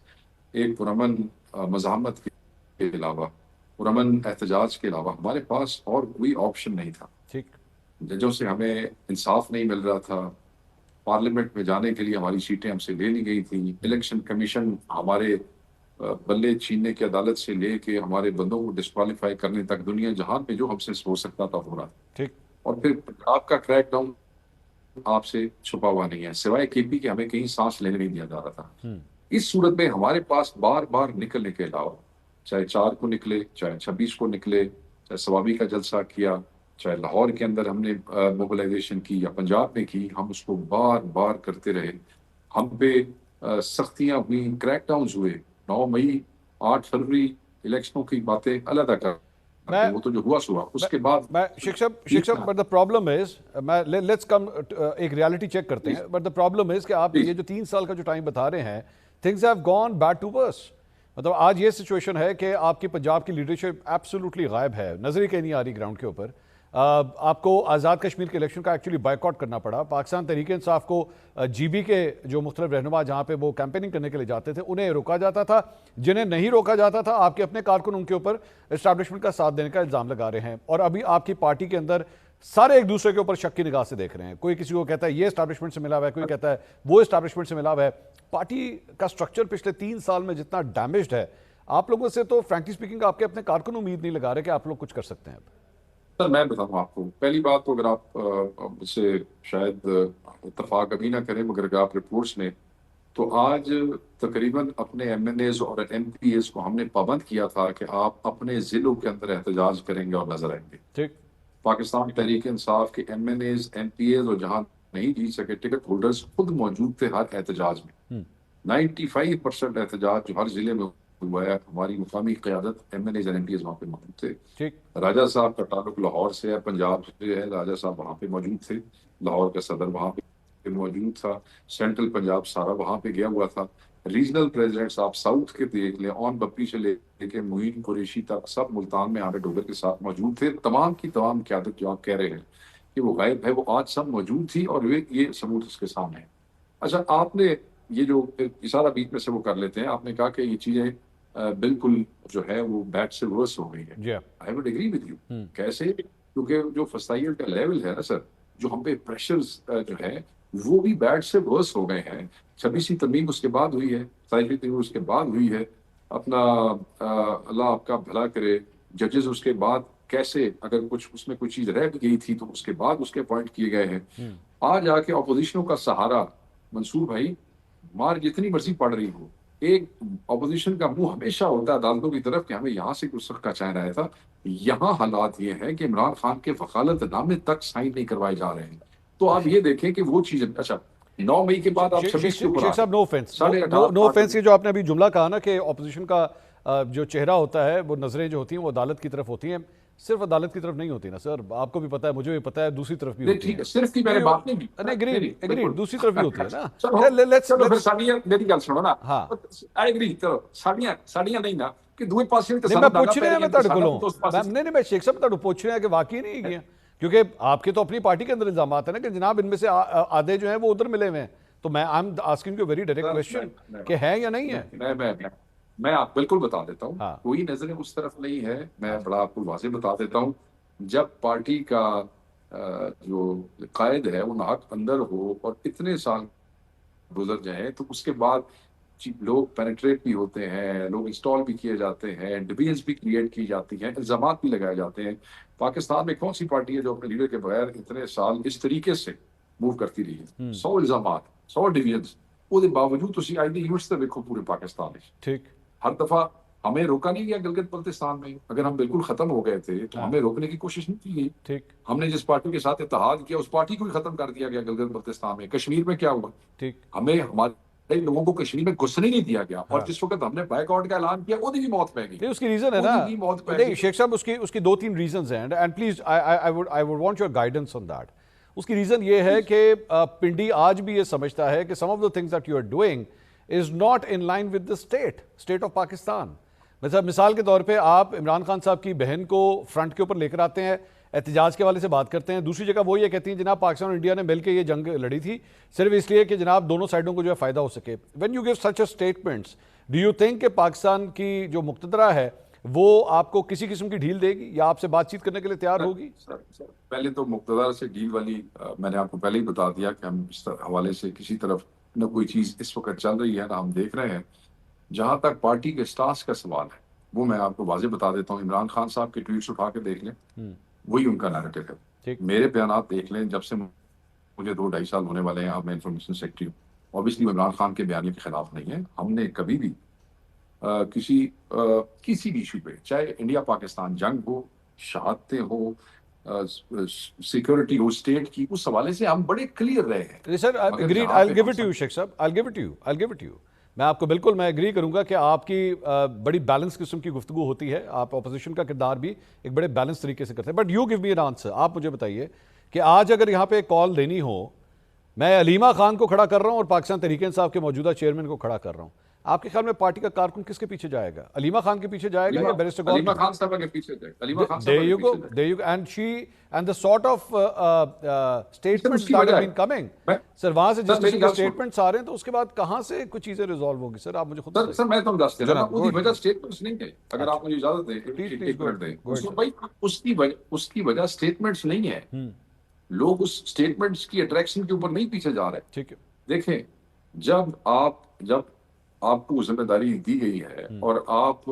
एक पुरअमन मज़ाहमत के अलावा, पुरअमन एहतजाज के अलावा हमारे पास और कोई ऑप्शन नहीं था। ठीक। जजों से हमें इंसाफ नहीं मिल रहा था। पार्लियामेंट में जाने के लिए हमारी सीटें हमसे ले ली गई थी। इलेक्शन कमीशन हमारे बल्ले छीनने की अदालत से लेके हमारे बंदों को डिस्क्वालीफाई करने तक दुनिया जहान में जो हमसे हो सकता था हो रहा। ठीक। और फिर आपका क्रैक डाउन आपसे छुपा हुआ नहीं है, सिवाय केपी के हमें कहीं सांस लेने नहीं दिया जा रहा था। इस सूरत में हमारे पास बार बार निकलने के अलावा, चाहे 4 को निकले, चाहे 26 को निकले, चाहे सवाबी का जलसा किया, चाहे लाहौर के अंदर हमने मोबिलाइजेशन की या पंजाब में की, हम उसको बार बार करते रहे। हम पे सख्तियां हुई, क्रैकडाउन हुए। 9 मई 8 फरवरी इलेक्शनों की बातें अलग कर, मैं वो तो जो हुआ हुआ उसके बाद मैं शिक्षक बट द प्रॉब्लम इज, मैं लेट्स कम एक रियलिटी चेक करते हैं। बट द प्रॉब्लम इज कि आप ये जो 3 साल का जो टाइम बता रहे हैं, things have gone bad to worse. मतलब आज ये सिचुएशन है कि आपकी पंजाब की लीडरशिप एब्सोल्युटली गायब है, नजर ही कहीं नहीं आ रही ग्राउंड के ऊपर। आपको आज़ाद कश्मीर के इलेक्शन का एक्चुअली बायकॉट करना पड़ा। पाकिस्तान तहरीक इंसाफ को जीबी के जो मुख्तलिफ रहनुमा जहाँ पे वो कैंपेनिंग करने के लिए जाते थे उन्हें रोका जाता था, जिन्हें नहीं रोका जाता था आपके अपने कारकुन उनके ऊपर एस्टैब्लिशमेंट का साथ देने का इल्ज़ाम लगा रहे हैं। और अभी आपकी पार्टी के अंदर सारे एक दूसरे के ऊपर शक की निगाह से देख रहे हैं। कोई किसी को कहता है ये एस्टैब्लिशमेंट से मिला हुआ है, कोई कहता है वो एस्टैब्लिशमेंट से मिला हुआ है। पार्टी का स्ट्रक्चर पिछले 3 साल में जितना डैमेज्ड है, आप लोगों से तो फ्रैंकली स्पीकिंग आपके अपने कारकुन उम्मीद नहीं लगा रहे कि आप लोग कुछ कर सकते हैं। सर मैं बताऊं आपको, पहली बात तो अगर आप मुझसे शायद इत्तेफाक अभी ना करें, मगर अगर आप रिपोर्ट्स ने, तो आज तकरीबन अपने एमएनएज और एमपीएस को हमने पाबंद किया था कि आप अपने जिलों के अंदर एहतजाज करेंगे और नजर आएंगे। ठीक। पाकिस्तान तहरीक इंसाफ के एमएनएज, एमपीएस और जहां नहीं जीत सके टिकट होल्डर्स खुद मौजूद थे हर एहतजाज में। 95% एहतजाज जो हर जिले में हुआ है, हमारी मुकामी क़यादत एमएनएज और एमपीएस वहाँ पे मौजूद थे। ठीक। राजा साहब का ताल्लुक लाहौर से है, पंजाब से है। राजा साहब वहाँ पे मौजूद थे, लाहौर का सदर वहाँ पे मौजूद था, सेंट्रल पंजाब सारा वहाँ पे गया हुआ था। रीजनल प्रेसिडेंट्स आप साउथ के देख लें, ऑन बप्पी से लेके मुहीन कुरैशी तक सब मुल्तान में आमिर डोगर के साथ मौजूद थे। तमाम की तमाम क़यादत जो आप कह रहे हैं कि वो गायब है, वो आज सब मौजूद थी और वे ये सबूत उसके सामने है। अच्छा, आपने ये जो इशारा बीच में से वो कर लेते हैं, आपने कहा कि ये चीजें बिल्कुल जो है वो बैड से वर्स हो गई है। I would agree with you. कैसे? क्योंकि जो फसाइल का लेवल है ना सर, जो हम पे प्रेशर्स जो है वो भी बैड से वर्स हो गए हैं। 26वीं तरमीम उसके बाद हुई है, 27वीं तरमीम उसके बाद हुई है। अपना अल्लाह आपका भला करे, जजेस उसके बाद कैसे, अगर कुछ उसमें कोई चीज रह गई थी तो उसके बाद उसके अपॉइंट किए गए हैं। आज आके अपोजिशनों का सहारा, मंसूर भाई मार जितनी मर्जी पड़ रही हो, एक ऑपोजिशन का मुंह हमेशा होता है अदालतों की तरफ कि हमें यहाँ से कुछ सख्त का चैन आया था। यहाँ हालात ये हैं कि इमरान खान के वकालतनामे तक साइन नहीं करवाए जा रहे हैं। तो आप ये देखें कि वो चीज, अच्छा 9 मई के बाद आप 26 के ऊपर शेख साहब, नो ऑफेंस, ये जो आपने अभी जुमला कहा ना कि ऑपोजिशन का जो चेहरा होता है, वो नजरें जो होती हैं वो अदालत की तरफ होती हैं। सिर्फ अदालत की तरफ नहीं होती ना सर, आपको भी पता है, मुझे भी पता है, दूसरी तरफ भी होती है। सिर्फ की मैंने बात नहीं की, एग्रीड, दूसरी तरफ भी होती है ना। चलो फिर साड़ियां मेरी गल सुनो ना। हाँ, आई एग्री, चलो साड़ियां नहीं ना कि दूए पासे भी मैं पूछ रहा मैं ਤੁਹਾਡੇ ਕੋਲੋਂ, नहीं मैं शेख साहब ਤੁਹਾਡੇ पूछ रहा है कि वाकई नहीं है, क्योंकि आपके तो अपनी पार्टी के अंदर इल्जाम है ना कि जनाब इनमें से आधे जो है वो उधर मिले हुए हैं। तो मैं I am asking you very direct question कि है या नहीं है। मैं आप बिल्कुल बता देता हूँ। हाँ। कोई नजरें उस तरफ नहीं है। मैं बड़ा आपको वाज़ेह बता देता हूँ, जब पार्टी का जो कायद है वो नाक अंदर हो और इतने साल गुजर जाए, तो उसके बाद लोग पेनिट्रेट भी होते हैं, लोग इंस्टॉल भी किए जाते हैं, डिवीजन्स भी क्रिएट की जाती हैं, इल्जामात भी लगाए जाते हैं। पाकिस्तान में कौन सी पार्टी है जो अपने लीडर के बगैर इतने साल इस तरीके से मूव करती रही है? 100 इल्जामात, 100 डिवीजन्स, ਉਹਦੇ ਬਾਵਜੂਦ ਤੁਸੀਂ ਅੱਜ ਦੀ यूनिट्स ਤੇ ਵੇਖੋ पूरे पाकिस्तान में, ठीक, हर दफा हमें रोका नहीं गया गिलगित बल्तिस्तान में। अगर हम बिल्कुल खत्म हो गए थे तो हमें रोकने की कोशिश नहीं की गई। ठीक हमने जिस पार्टी के साथ इत्तेहाद किया उस पार्टी को ही खत्म कर दिया गया गिलगित बल्तिस्तान में। कश्मीर में क्या हुआ? ठीक हमें हमारे लोगों को कश्मीर में घुसने नहीं दिया गया, और जिस वक्त हमने बायकॉट का ऐलान किया ओदी भी मौत पै गई। नहीं, उसकी रीजन है ना। ओदी भी मौत पै नहीं गई। शेख साहब, उसकी उसकी दो तीन रीजंस हैं, and please I would want your guidance on that. उसकी रीजन ये है कि पिंडी आज भी ये समझता है कि some of the things that you are doing is not in line with the state of Pakistan. मतलब मिसाल के तौर पे आप इमरान खान साहब की बहन को फ्रंट के ऊपर लेकर आते हैं, एहतजाज के हवाले से बात करते हैं, दूसरी जगह वो ये कहती हैं जनाब पाकिस्तान और इंडिया ने मिलकर ये जंग लड़ी थी सिर्फ इसलिए कि जनाब दोनों साइडों को जो है फ़ायदा हो सके। When you give such a statements, do you think कि पाकिस्तान की जो मुक्तदरा है वो आपको किसी किस्म की ढील देगी या आपसे बातचीत करने के लिए तैयार होगी? सर, पहले तो मुक्तदार से डील वाली मैंने आपको पहले ही बता दिया कि हम इस हवाले से किसी तरफ न कोई चीज़ इस वक्त चल रही है ना हम देख रहे हैं। जहां तक पार्टी के स्टांस का सवाल है वो मैं आपको वाजे बता देता हूँ। इमरान खान साहब के ट्वीट्स उठा के देख लें, वही उनका नैरेटिव है। ठीक। मेरे बयानात देख लें, जब से मुझे 2-2.5 साल होने वाले हैं, अब मैं इंफॉर्मेशन सेक्रेटरी हूँ। ऑब्वियसली इमरान खान के बयान के खिलाफ नहीं है। हमने कभी भी किसी भी इशू पे, चाहे इंडिया पाकिस्तान जंग हो, शहादतें हो, सिक्योरिटी हो स्टेट की, उस हवाले से हम बड़े क्लियर रहे हैं। Sir agreed, I will give it to you Sheikh Sahab, I will give it to you. मैं आपको बिल्कुल मैं एग्री करूंगा कि आपकी बड़ी बैलेंस किस्म की गुफ्तगू होती है, आप अपोजिशन का किरदार भी एक बड़े बैलेंस तरीके से करते हैं। But you give me an answer. आप मुझे बताइए कि आज अगर यहाँ पे कॉल देनी हो, मैं अलीमा खान को खड़ा कर रहा हूँ और पाकिस्तान तहरीक इंसाफ के मौजूदा चेयरमैन को खड़ा कर रहा हूँ, आपके ख्याल में पार्टी का कारकुन किसके पीछे जाएगा? अलीमा खान के पीछे जाएगा या बैरिस्टर अलीमा खान साहब के पीछे जाए? अलीमा खान साहब there you go, there you go, and she and the sort of statements that have been coming, sir वहां से जिस किस्म के स्टेटमेंट्स आ रहे हैं तो उसके बाद कहां से कुछ चीजें रिजॉल्व होगी? सर आप मुझे खुद सर मैं तो बता देता हूं, उसकी वजह स्टेटमेंट्स नहीं है। अगर आप मुझे इजाजत दें, एक मिनट दें भाई, उसकी वजह स्टेटमेंट्स नहीं है। लोग उस स्टेटमेंट्स की अट्रैक्शन के ऊपर नहीं पीछे जा रहे। ठीक है, देखें, जब आपको जिम्मेदारी दी गई है और आप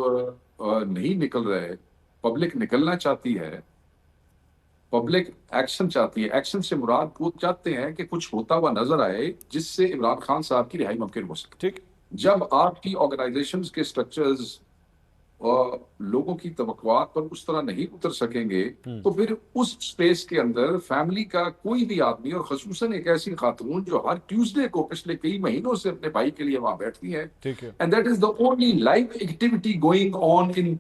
नहीं निकल रहे, पब्लिक निकलना चाहती है, पब्लिक एक्शन चाहती है। एक्शन से मुराद वो चाहते हैं कि कुछ होता हुआ नजर आए जिससे इमरान खान साहब की रिहाई मुमकिन हो सके। ठीक। जब आपकी ऑर्गेनाइजेशंस के स्ट्रक्चर्स लोगों की तवक्कुआत पर उस तरह नहीं उतर सकेंगे तो फिर उस स्पेस के अंदर फैमिली का कोई भी आदमी, और खसूसन एक ऐसी खातून जो हर ट्यूसडे को पिछले कई महीनों से अपने भाई के लिए वहां बैठती है, and that is the only live activity going on in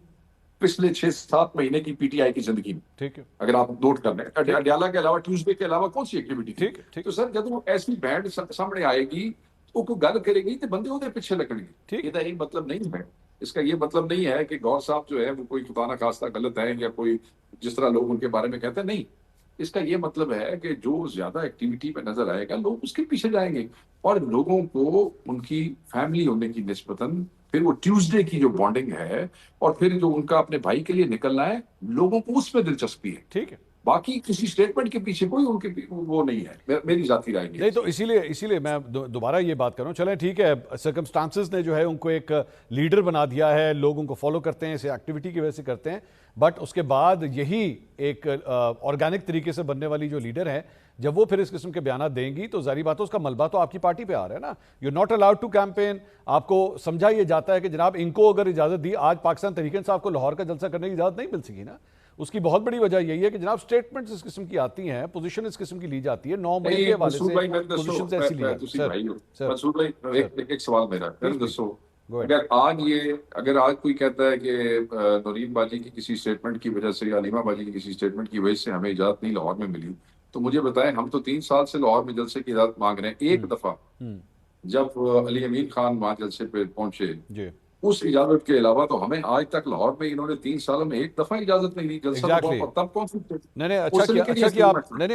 पिछले 6-7 महीने की पीटीआई की जिंदगी में। ठीक है, अगर आप नोट कर लें, अडियाला के अलावा ट्यूसडे के अलावा कौन सी एक्टिविटी? ठीक। तो सर जब वो ऐसी बैंड सामने आएगी तो कोई गल करेगी तो बंदे ਉਹਦੇ पिछे लगेंगे। ठीक, ये मतलब नहीं है। इसका ये मतलब नहीं है कि गौर साहब जो है वो कोई खुदा ना खास्ता गलत है या कोई जिस तरह लोग उनके बारे में कहते हैं, नहीं। इसका ये मतलब है कि जो ज्यादा एक्टिविटी में नजर आएगा लोग उसके पीछे जाएंगे, और लोगों को उनकी फैमिली होने की निस्बतन फिर वो ट्यूसडे की जो बॉन्डिंग है और फिर जो उनका अपने भाई के लिए निकलना है, लोगों को उसमें दिलचस्पी है। ठीक है, बाकी किसी स्टेटमेंट के पीछे कोई उनके वो नहीं है, मेरी जाती राय नहीं। तो इसीलिए मैं दोबारा ये बात कर रहा हूँ। चलें ठीक है, सर्कमस्टांसेस ने जो है उनको एक लीडर बना दिया है, लोग उनको फॉलो करते हैं, इसे एक्टिविटी की वजह से करते हैं, बट उसके बाद यही एक ऑर्गेनिक तरीके से बनने वाली जो लीडर है, जब वो फिर इस किस्म के बयान देंगी तो जारी बात है उसका मलबा तो आपकी पार्टी पे आ रहा है ना। You not allowed to campaign. आपको समझा ये जाता है कि जनाब इनको अगर इजाजत दी, आज पाकिस्तान तहरीक इंसाफ को लाहौर का जलसा करने की इजाजत नहीं मिल सकी ना। उसकी बहुत बड़ी वजह यही है कि जनाब स्टेटमेंट्स इस किस्म की आती हैं, पोजीशन इस किस्म की ली जाती है, 9 मई के हवाले से पोजीशन ऐसी ली जाती है। मंसूर भाई एक सवाल मेरा, दसो, अगर आज कोई कहता है कि नौरीन बाजी की किसी स्टेटमेंट की वजह से या अलीमा बाजी की किसी स्टेटमेंट की वजह से हमें इजाजत नहीं लाहौर में मिली, तो मुझे बताएं, हम तो 3 साल से लाहौर में जलसे की इजाजत मांग रहे हैं। एक दफा जब अली अमीन खान वहां जलसे पे पहुंचे, उस इजाजत के अलावा तो हमें आज तक लाहौर में इन्होंने 3 सालों में एक दफा इजाजत नहीं दी। जलसा तब कौन सी? नहीं,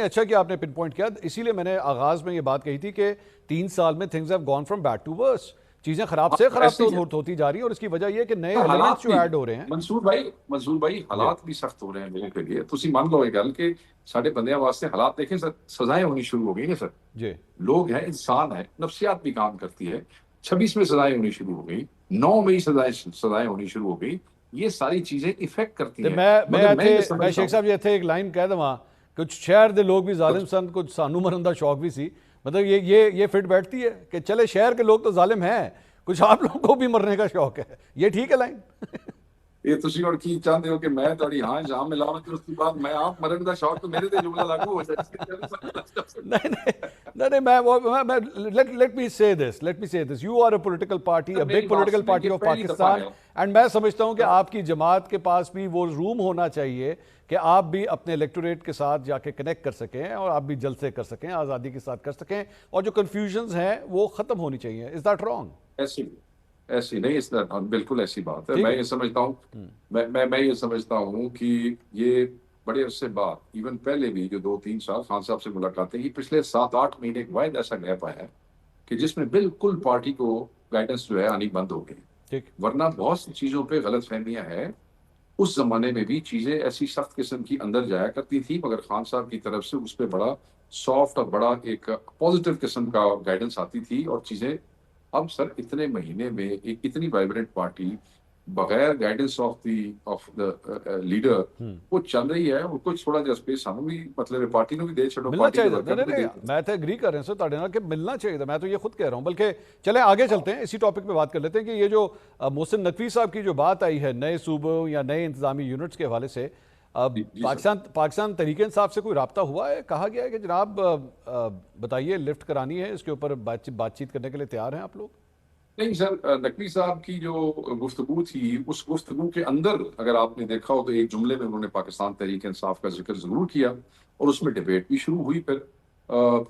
अच्छा किया आपने पिन पॉइंट किया। इसीलिए मैंने आगाज में ये बात कही थी कि 3 साल में things have gone from bad to worse. चीजें खराब से खराब तो होती जा रही है, और इसकी वजह यह कि नए एलिमेंट्स जो ऐड हो रहे हैं। मंसूर भाई हालात भी सख्त हो रहे हैं लोगों के लिए। तुसी मान लो ये गल कि साडे बंदियां वास्ते हालात देखें, सजाएं होनी शुरू हो गई हैं सर जी। लोग हैं, इंसान है, नफ्सियात भी काम करती है। 26 में सजाएं होनी शुरू हो गई, 9 मई सजाएं होनी शुरू हो गई। ये सारी चीजें इफेक्ट करती हैं। मैं शेख साहब ये एक लाइन कह दवा, कुछ शहर के लोग भी जालिम सन, कुछ सानू मरन का शौक भी सी। मतलब ये फिट बैठती है कि चले शहर के लोग तो जालिम हैं, कुछ आप लोगों को भी मरने का शौक है, ये ठीक है लाइन? ਇਹ ਤੁਸੀਂ ਹੁਣ ਕੀ ਚਾਹੁੰਦੇ ਹੋ ਕਿ ਮੈਂ ਤੁਹਾਡੀ ਹਾਂ ਜਾਂ ਮਿਲਾਵਾਂ ਤੇ ਉਸ ਤੋਂ ਬਾਅਦ ਮੈਂ ਆਪ ਮਰਨ ਦਾ ਸ਼ੌਕ तो मेरे ਤੇ जुमला लागू हो जाए नहीं नहीं नहीं नहीं, मैं let me say this, you are a political party, a big political party of Pakistan, and मैं समझता हूं कि आपकी जमात के पास भी वो रूम होना चाहिए कि आप भी अपने इलेक्टोरेट के साथ जाके कनेक्ट कर सकें और आप भी जलसे कर सकें, आज़ादी के साथ कर सकें, और जो कन्फ्यूजन्स हैं वो ख़त्म होनी चाहिए। Is that wrong? ऐसी नहीं, इस बिल्कुल ऐसी बात है। मैं ये समझता हूँ मैं ये समझता हूँ कि ये बड़े अरसे बाद, इवन पहले भी जो 2-3 साल खान साहब से मुलाकातें, ये पिछले 7-8 महीने के बाद ऐसा गैप आया है कि जिसमें बिल्कुल पार्टी को गाइडेंस जो है आनी बंद हो गई। वरना बहुत सी चीजों पे गलत फहमियां हैं। उस जमाने में भी चीजें ऐसी सख्त किस्म की अंदर जाया करती थी, मगर खान साहब की तरफ से उस पर बड़ा सॉफ्ट और बड़ा एक पॉजिटिव किस्म का गाइडेंस आती थी। और चीजें अब सर इतने महीने में एक इतनी वाइब्रेंट पार्टी बगैर गाइडेंस ऑफ द लीडर वो चल रही है। उनको थोड़ा जिहा स्पेस ਸਾਨੂੰ भी मतलब पार्टी ਨੂੰ भी दे छोड़ो, मिलना चाहिए। नहीं, मैं तो एग्री कर रहे हैं सर ਤੁਹਾਡੇ ਨਾਲ कि मिलना चाहिए था, मैं तो ये खुद कह रहा हूँ। बल्कि चले आगे चलते हैं, इसी टॉपिक पे बात कर लेते हैं कि ये जो मोहसिन नकवी साहब की जो बात आई है नए सूबों या नए इंतजामी यूनिट्स के हवाले से, पाकिस्तान तहरीक इंसाफ से कोई राब्ता हुआ है? कहा गया है कि जनाब बताइए लिफ्ट करानी है, इसके ऊपर बातचीत करने के लिए तैयार हैं आप लोग? नहीं सर, नकवी साहब की जो गुफ्तगू थी, उस गुफ्तगू के अंदर अगर आपने देखा हो तो एक जुमले में उन्होंने पाकिस्तान तहरीक इंसाफ का जिक्र जरूर किया और उसमें डिबेट भी शुरू हुई। फिर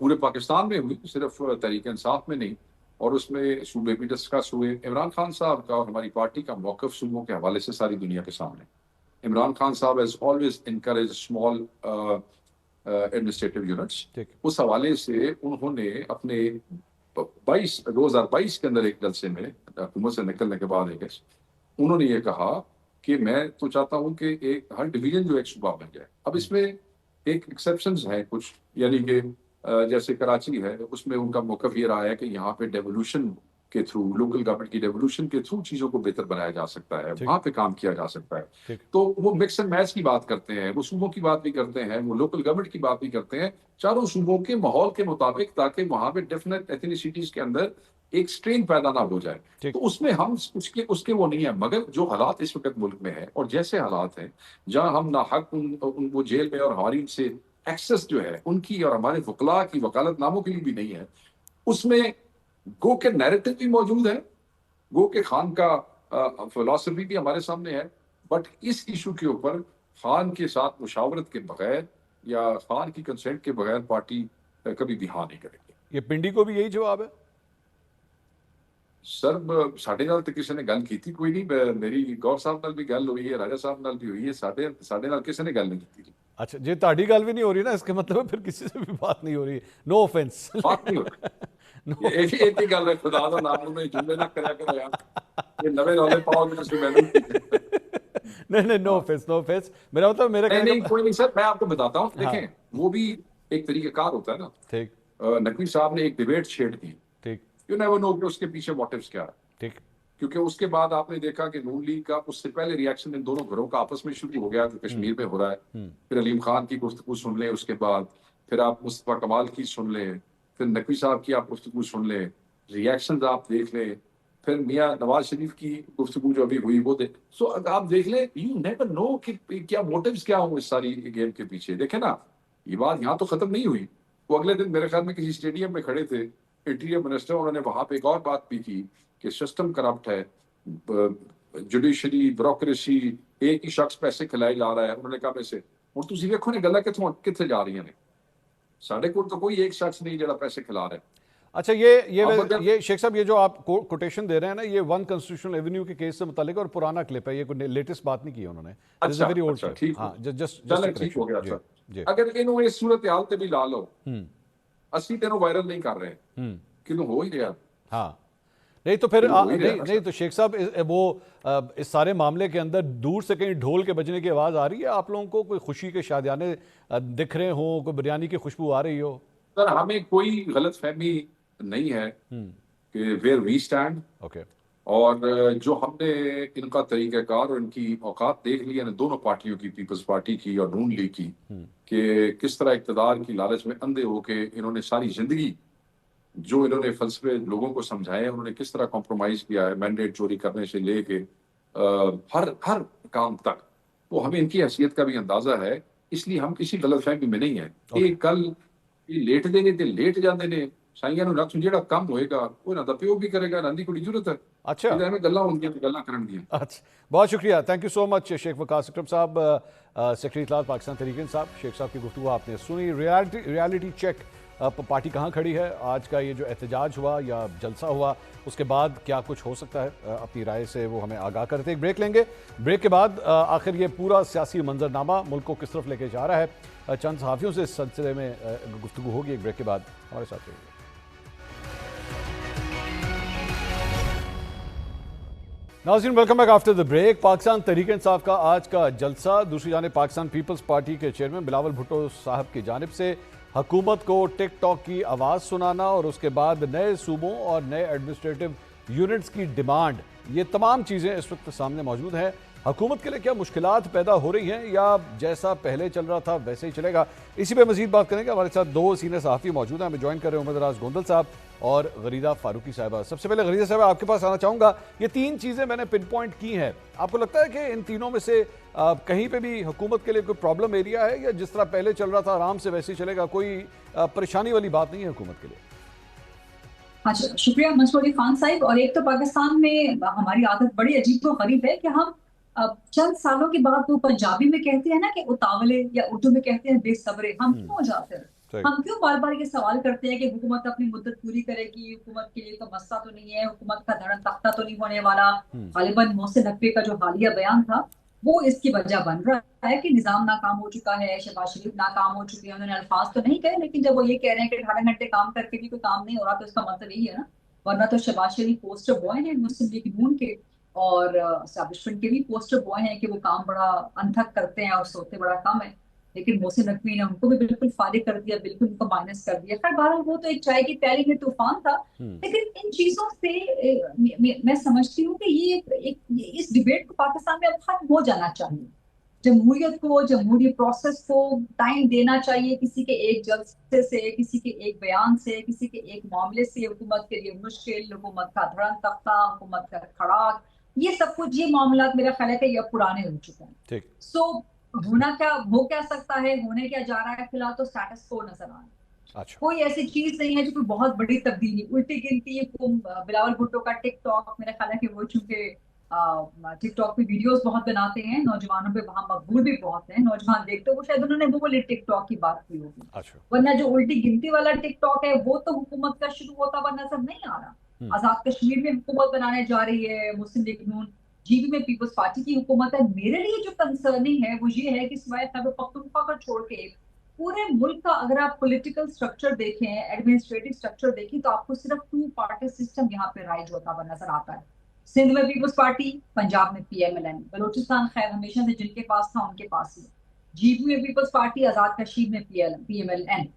पूरे पाकिस्तान में हुई, सिर्फ तहरीक इंसाफ में नहीं। और उसमें सूबे भी डिस्कस हुए। इमरान खान साहब का और हमारी पार्टी का मौक़िफ़ सूबों के हवाले से सारी दुनिया के सामने। इमरान खान साहब has always encourage small administrative units. उस हवाले से उन्होंने अपने 2022 के अंदर एक जलसे में हुकूमत से निकलने के बाद उन्होंने ये कहा कि मैं तो चाहता हूं कि एक हर डिवीजन जो एक सूबा बन जाए। अब इसमें एक एक्सेप्शंस हैं कुछ, यानी कि जैसे कराची है, उसमें उनका मौक़िफ़ ये रहा है कि यहाँ पे डेवोल्यूशन के थ्रू, लोकल गवर्नमेंट की डेवोल्यूशन के थ्रू चीजों को बेहतर बनाया जा सकता है, वहां पे काम किया जा सकता है। तो वो मिक्स एंड मैच की बात करते हैं, वो सूबों की बात भी करते हैं, वो लोकल गवर्नमेंट की बात भी करते हैं, चारों सूबों के माहौल के मुताबिक, ताकि वहां पे डेफिनेट एथनिसिटीज के अंदर एक स्ट्रेन पैदा ना हो जाए। तो उसमें हम उसके वो नहीं है। मगर जो हालात इस वक्त मुल्क में है और जैसे हालात हैं, जहां हम ना हक वो जेल में और हमारी उनसे एक्सेस जो है उनकी और हमारे वकला की वकालतनामों के लिए भी नहीं है, उसमें गो के नैरेटिव भी मौजूद है, गो के खान का फिलॉसफी भी हमारे सामने है। बट इस इशू के ऊपर खान के साथ मुशावरत के बगैर या खान की कंसेंट के बगैर पार्टी कभी भी हाँ नहीं करेगी। ये पिंडी को भी यही जवाब है सर। साढ़े नाल तो किसी ने गल की थी कोई नहीं, मेरी गौर साहब नाल भी गल हुई है, राजा साहब नाल भी हुई है, साढ़े नाल किसी ने गल नहीं की थी। अच्छा, जे ताड़ी गल भी नहीं हो रही ना, इसके मतलब फिर किसी से भी बात नहीं हो रही। नो ऑफेंस, बात नहीं हो रही। एक ही गल है, खुदा दा नाम में जुमले ना करया करो यार, ये नवे रोले पाओगे तो उसमें नहीं, नो ऑफेंस। मेरा मतलब मेरा नहीं, कोई नहीं सर, मैं आपको बताता हूँ। देखें, वो भी एक तरीक़ेकार होता है ना। ठीक, नकवी साहब ने एक डिबेट छेड़ दी। ठीक, यू नेवर नो कि उसके पीछे मोटिव्स क्या है। ठीक, क्योंकि उसके बाद आपने देखा कि नून लीग का उससे पहले रिएक्शन इन दोनों घरों का आपस में शुरू हो गया जो कश्मीर में हो रहा है। फिर अलीम खान की गुफ्तगू सुन लें, उसके बाद फिर आप मुस्तफा कमाल की सुन लें, फिर नकवी साहब की आप गुफ्तगू सुन लें, रिएक्शन आप देख लें, फिर मियाँ नवाज शरीफ की गुफ्तगू जो अभी हुई वो देख। सो आप देख लें, यू नेवर नो कि क्या मोटिव्स क्या हों इस सारी गेम के पीछे। देखें ना, ये बात यहाँ तो खत्म नहीं हुई। वो अगले दिन मेरे ख्याल में किसी स्टेडियम में खड़े थे इंटीरियर मिनिस्टर, उन्होंने वहां पे एक और बात भी की कि सिस्टम करप्ट है, जुडिशरी ब्यूरोक्रेसी, एक ही शख्स पैसे खिलाए जा रहा है। उन्होंने कहा वैसे हुण तुसीं वेखो ने गल्लां कित्थे जा रही ने, साडे कोल तो कोई एक शख्स नहीं जिहड़ा पैसे खिला रहा है। अच्छा, ये शेख साहब, ये जो आप कोटेशन दे रहे हैं ना, ये वन कॉन्स्टिट्यूशनल एवेन्यू के केस से मुतालिक और पुराना क्लिप है, ये कोई लेटेस्ट बात नहीं की उन्होंने। अच्छा, ठीक, हाँ, ठीक हो गया सर। अगर इन्हों इस सूरत हाल ते भी ला लो, असली तेनों वायरल नहीं कर रहे, किन्हों हो ही गया। हाँ, नहीं तो फिर नहीं तो शेख साहब, वो इस सारे मामले के अंदर दूर से कहीं ढोल के बजने की आवाज़ आ रही है आप लोगों को? कोई खुशी के शादियाने दिख रहे हो, कोई बिरयानी की खुशबू आ रही हो? सर, हमें कोई गलत फहमी नहीं है कि वेयर वी स्टैंड। ओके। और जो हमने इनका तरीक़ाकार और इनकी औकात देख लिया ना, दोनों पार्टियों की, पीपल्स पार्टी की और नून लीग की, कि किस तरह इक़्तिदार की लालच में अंधे होके इन्होंने सारी जिंदगी जो इन्होंने फलसफे लोगों को समझाए, उन्होंने किस तरह कॉम्प्रोमाइज किया है मैंडेट चोरी करने से लेके हर हर काम तक, तो हमें इनकी हैसियत का भी अंदाजा है। इसलिए हम किसी गलतफहमी में नहीं है कि कल लेट देने ते लेट जाते ने साइयां ਨੂੰ ਰੱਖ ਜਿਹੜਾ ਕੰਮ ਹੋਏਗਾ ਉਹਨਾਂ ਦਾ ਪਿਓ ਵੀ ਕਰੇਗਾ, ਨੰਦੀ ਕੋਈ ਜ਼ਰੂरत है। अच्छा ਇਹਦਾ ਐਵੇਂ ਗੱਲਾਂ ਹੁੰਦੀਆਂ ਤੇ ਗੱਲਾਂ ਕਰਨ ਦੀਆਂ। अच्छा, बहुत शुक्रिया, thank you so much Sheikh Waqas Akram Sahab, secretary इत्तलात पाकिस्तान तहरीक इंसाफ। शेख साहब की गुफ्तगू आपने सुनी। रियलिटी चेक, पार्टी कहाँ खड़ी है, आज का ये जो एहतजाज हुआ या जलसा हुआ उसके बाद क्या कुछ हो सकता है, अपनी राय से वो हमें आगाह करते। एक ब्रेक लेंगे, ब्रेक के बाद आखिर ये पूरा सियासी मंजरनामा मुल्क को किस तरफ लेके जा रहा है, चंद सहाफ़ियों से इस सिलसिले में गुफ्तगू होगी। एक ब्रेक के बाद हमारे साथ रहिए। नाज़रीन, welcome back after the break. Pakistan Tehreek Insaf का आज का जलसा, दूसरी जानिब पाकिस्तान पीपल्स पार्टी के चेयरमैन बिलावल भुट्टो साहब की जानिब से हुकूमत को टिकटॉक की आवाज़ सुनाना और उसके बाद नए सूबों और नए एडमिनिस्ट्रेटिव यूनिट्स की डिमांड, ये तमाम चीज़ें इस वक्त सामने मौजूद हैं। हुकूमत के लिए क्या मुश्किलात पैदा हो रही हैं या जैसा पहले चल रहा था वैसे ही चलेगा, इसी पे मजीद बात करेंगे। हमारे साथ दो सीनियर सहाफ़ी मौजूद हैं, हमें ज्वाइन कर रहे हैं उमर दराज गोंदल साहब और गरीदा फारूकी साहिबा। सबसे पहले गरीदा साहिबा, आपके पास आना चाहूँगा। ये तीन चीज़ें मैंने पिन पॉइंट की हैं, आपको लगता है कि इन तीनों में से कहीं पे भी हुकूमत के लिए कोई प्रॉब्लम एरिया है या जिस तरह पहले चल रहा था आराम से वैसे ही चलेगा, कोई परेशानी वाली बात नहीं है हुकूमत के लिए? अच्छा, शुक्रिया मंसूर अली खान साहिब। और एक तो पाकिस्तान में हमारी आदत बड़ी अजीब व गरीब है कि हम चंद सालों के बाद वो पंजाबी में कहते हैं ना कि उतावले, या उर्दू में कहते हैं बेसब्रे। हम क्यों हो जाते हैं? हम क्यों बार बार ये सवाल करते हैं कि हुकूमत अपनी मुद्दत पूरी करेगी, हुकूमत के लिए तो मसला तो नहीं है, हुकूमत का धड़न तख्ता तो नहीं होने वाला। गालिबन मोहसिन नकवी का जो हालिया बयान था वो इसकी वजह बन रहा है कि निजाम नाकाम हो चुका है, शहबाज शरीफ नाकाम हो चुके हैं। उन्होंने अल्फाज तो नहीं कहे, लेकिन जब वो ये कह रहे हैं कि 18 घंटे काम करके भी कोई काम नहीं हो रहा, तो इसका मतलब यही है ना। वरना तो शहबाज शरीफ पोस्टर बॉय हैं मुस्लिम लीग नून के, और एस्टैब्लिशमेंट के भी पोस्टर बॉय हैं कि वो काम बड़ा अनथक करते हैं और सोते बड़ा कम है। लेकिन मोहसिन नकवी ने उनको भी बिल्कुल फारिग कर दिया, बिल्कुल उनको माइनस कर दिया। खैर बहरहाल वो तो एक चाय की प्याली में तूफान था। लेकिन इन चीजों से मैं समझती हूँ कि ये इस डिबेट को पाकिस्तान में अब खत्म हो जाना चाहिए। जमहूरियत को, जमहूरी प्रोसेस को टाइम देना चाहिए। किसी के एक जलसे से, किसी के एक बयान से, किसी के एक मामले से हुकूमत के लिए मुश्किल, हुकूमत का धड़न तख्ता, हुकूमत का खड़ाक, ये सब कुछ, ये मामला मेरा ख्याल है कि ये पुराने हो चुके हैं। सो होना क्या, हो क्या सकता है, होने क्या जा रहा है, फिलहाल तो स्टेटस को नजर आ रहा है। अच्छा। कोई ऐसी चीज नहीं है जो कोई बहुत बड़ी तब्दीली, उल्टी गिनती। बिलावल भुट्टो का टिकटॉक, मेरा ख्याल है कि वो चूंकि टिकटॉक पे वीडियोस बहुत बनाते हैं, नौजवानों पे वहां मकबूल भी बहुत है, नौजवान देखते वो शायद उन्होंने वो वाली टिकटॉक की बात की होगी। अच्छा। वरना जो उल्टी गिनती वाला टिकटॉक है वो तो हुकूमत का शुरू होता हुआ नजर नहीं आ रहा। आजाद कश्मीर में हुकूमत बनाने जा रही है मुस्लिम लीग नून, जीबी में पीपल्स पार्टी की हुकूमत है। मेरे लिए जो कंसर्निंग है वो ये है कि सिवाय खैबर पख्तूनख्वा को छोड़ के पूरे मुल्क का अगर आप पॉलिटिकल स्ट्रक्चर देखें, एडमिनिस्ट्रेटिव स्ट्रक्चर देखें, तो आपको सिर्फ 2 पार्टी सिस्टम यहाँ पे राइज होता हुआ नजर आता है। सिंध में पीपल्स पार्टी, पंजाब में PMLN, बलोचिस्तान खैर हमेशा से जिनके पास था उनके पास ही, जीबी में पीपल्स पार्टी, आजाद कश्मीर में PMLN,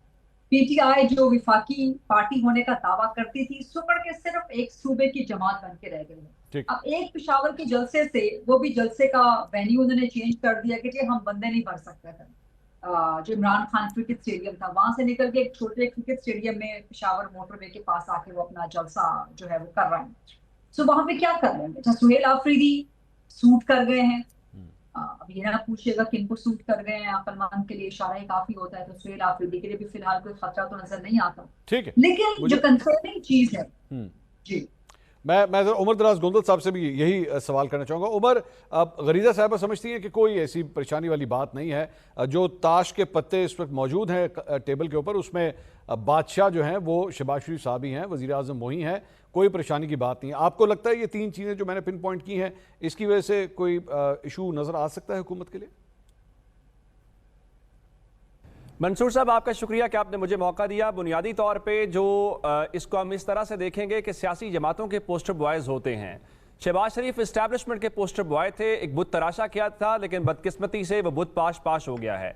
PTI जो विफाकी पार्टी होने का दावा करती थी, सुकड़ के सिर्फ एक सूबे की जमात बन के रह गई है। अब एक पेशावर के जलसे से, वो भी जलसे का वेन्यू उन्होंने चेंज कर दिया कि हम बंदे नहीं भर सकते थे। जो इमरान खान क्रिकेट स्टेडियम था, वहां से निकल के एक छोटे क्रिकेट स्टेडियम में पेशावर मोटरवे के पास आके वो अपना जलसा जो है वो कर रहे हैं। सो वहां पे क्या कर रहे हैं? अच्छा, सुहेल आफरीदी सूट कर गए हैं। अब ये ना पूछिएगा कि इनको सूट कर गए हैं, अक्लमंद के लिए इशारा ही काफी होता है, तो सुहेल आफरीदी के लिए भी फिलहाल कोई खतरा तो नजर नहीं आता। ठीक है, लेकिन जो कंसर्निंग चीज है जी, मैं उमर दराज गोंदल साहब से भी यही सवाल करना चाहूँगा। उमर, अब गरीदा साहबा समझती हैं कि कोई ऐसी परेशानी वाली बात नहीं है, जो ताश के पत्ते इस वक्त मौजूद हैं टेबल के ऊपर, उसमें बादशाह जो हैं वो शहबाज शरीफ साहब ही हैं, वज़ीर आज़म वही हैं, कोई परेशानी की बात नहीं है। आपको लगता है ये 3 चीज़ें जो मैंने पिन पॉइंट की हैं, इसकी वजह से कोई इशू नज़र आ सकता है हुकूमत के लिए? मंसूर साहब, आपका शुक्रिया कि आपने मुझे मौका दिया। बुनियादी तौर पे जो इसको हम इस तरह से देखेंगे कि सियासी जमातों के पोस्टर बॉयज़ होते हैं। शहबाज शरीफ इस्टेब्लिशमेंट के पोस्टर बॉय थे, एक बुत तराशा किया था, लेकिन बदकिस्मती से वह बुत पाश हो गया है।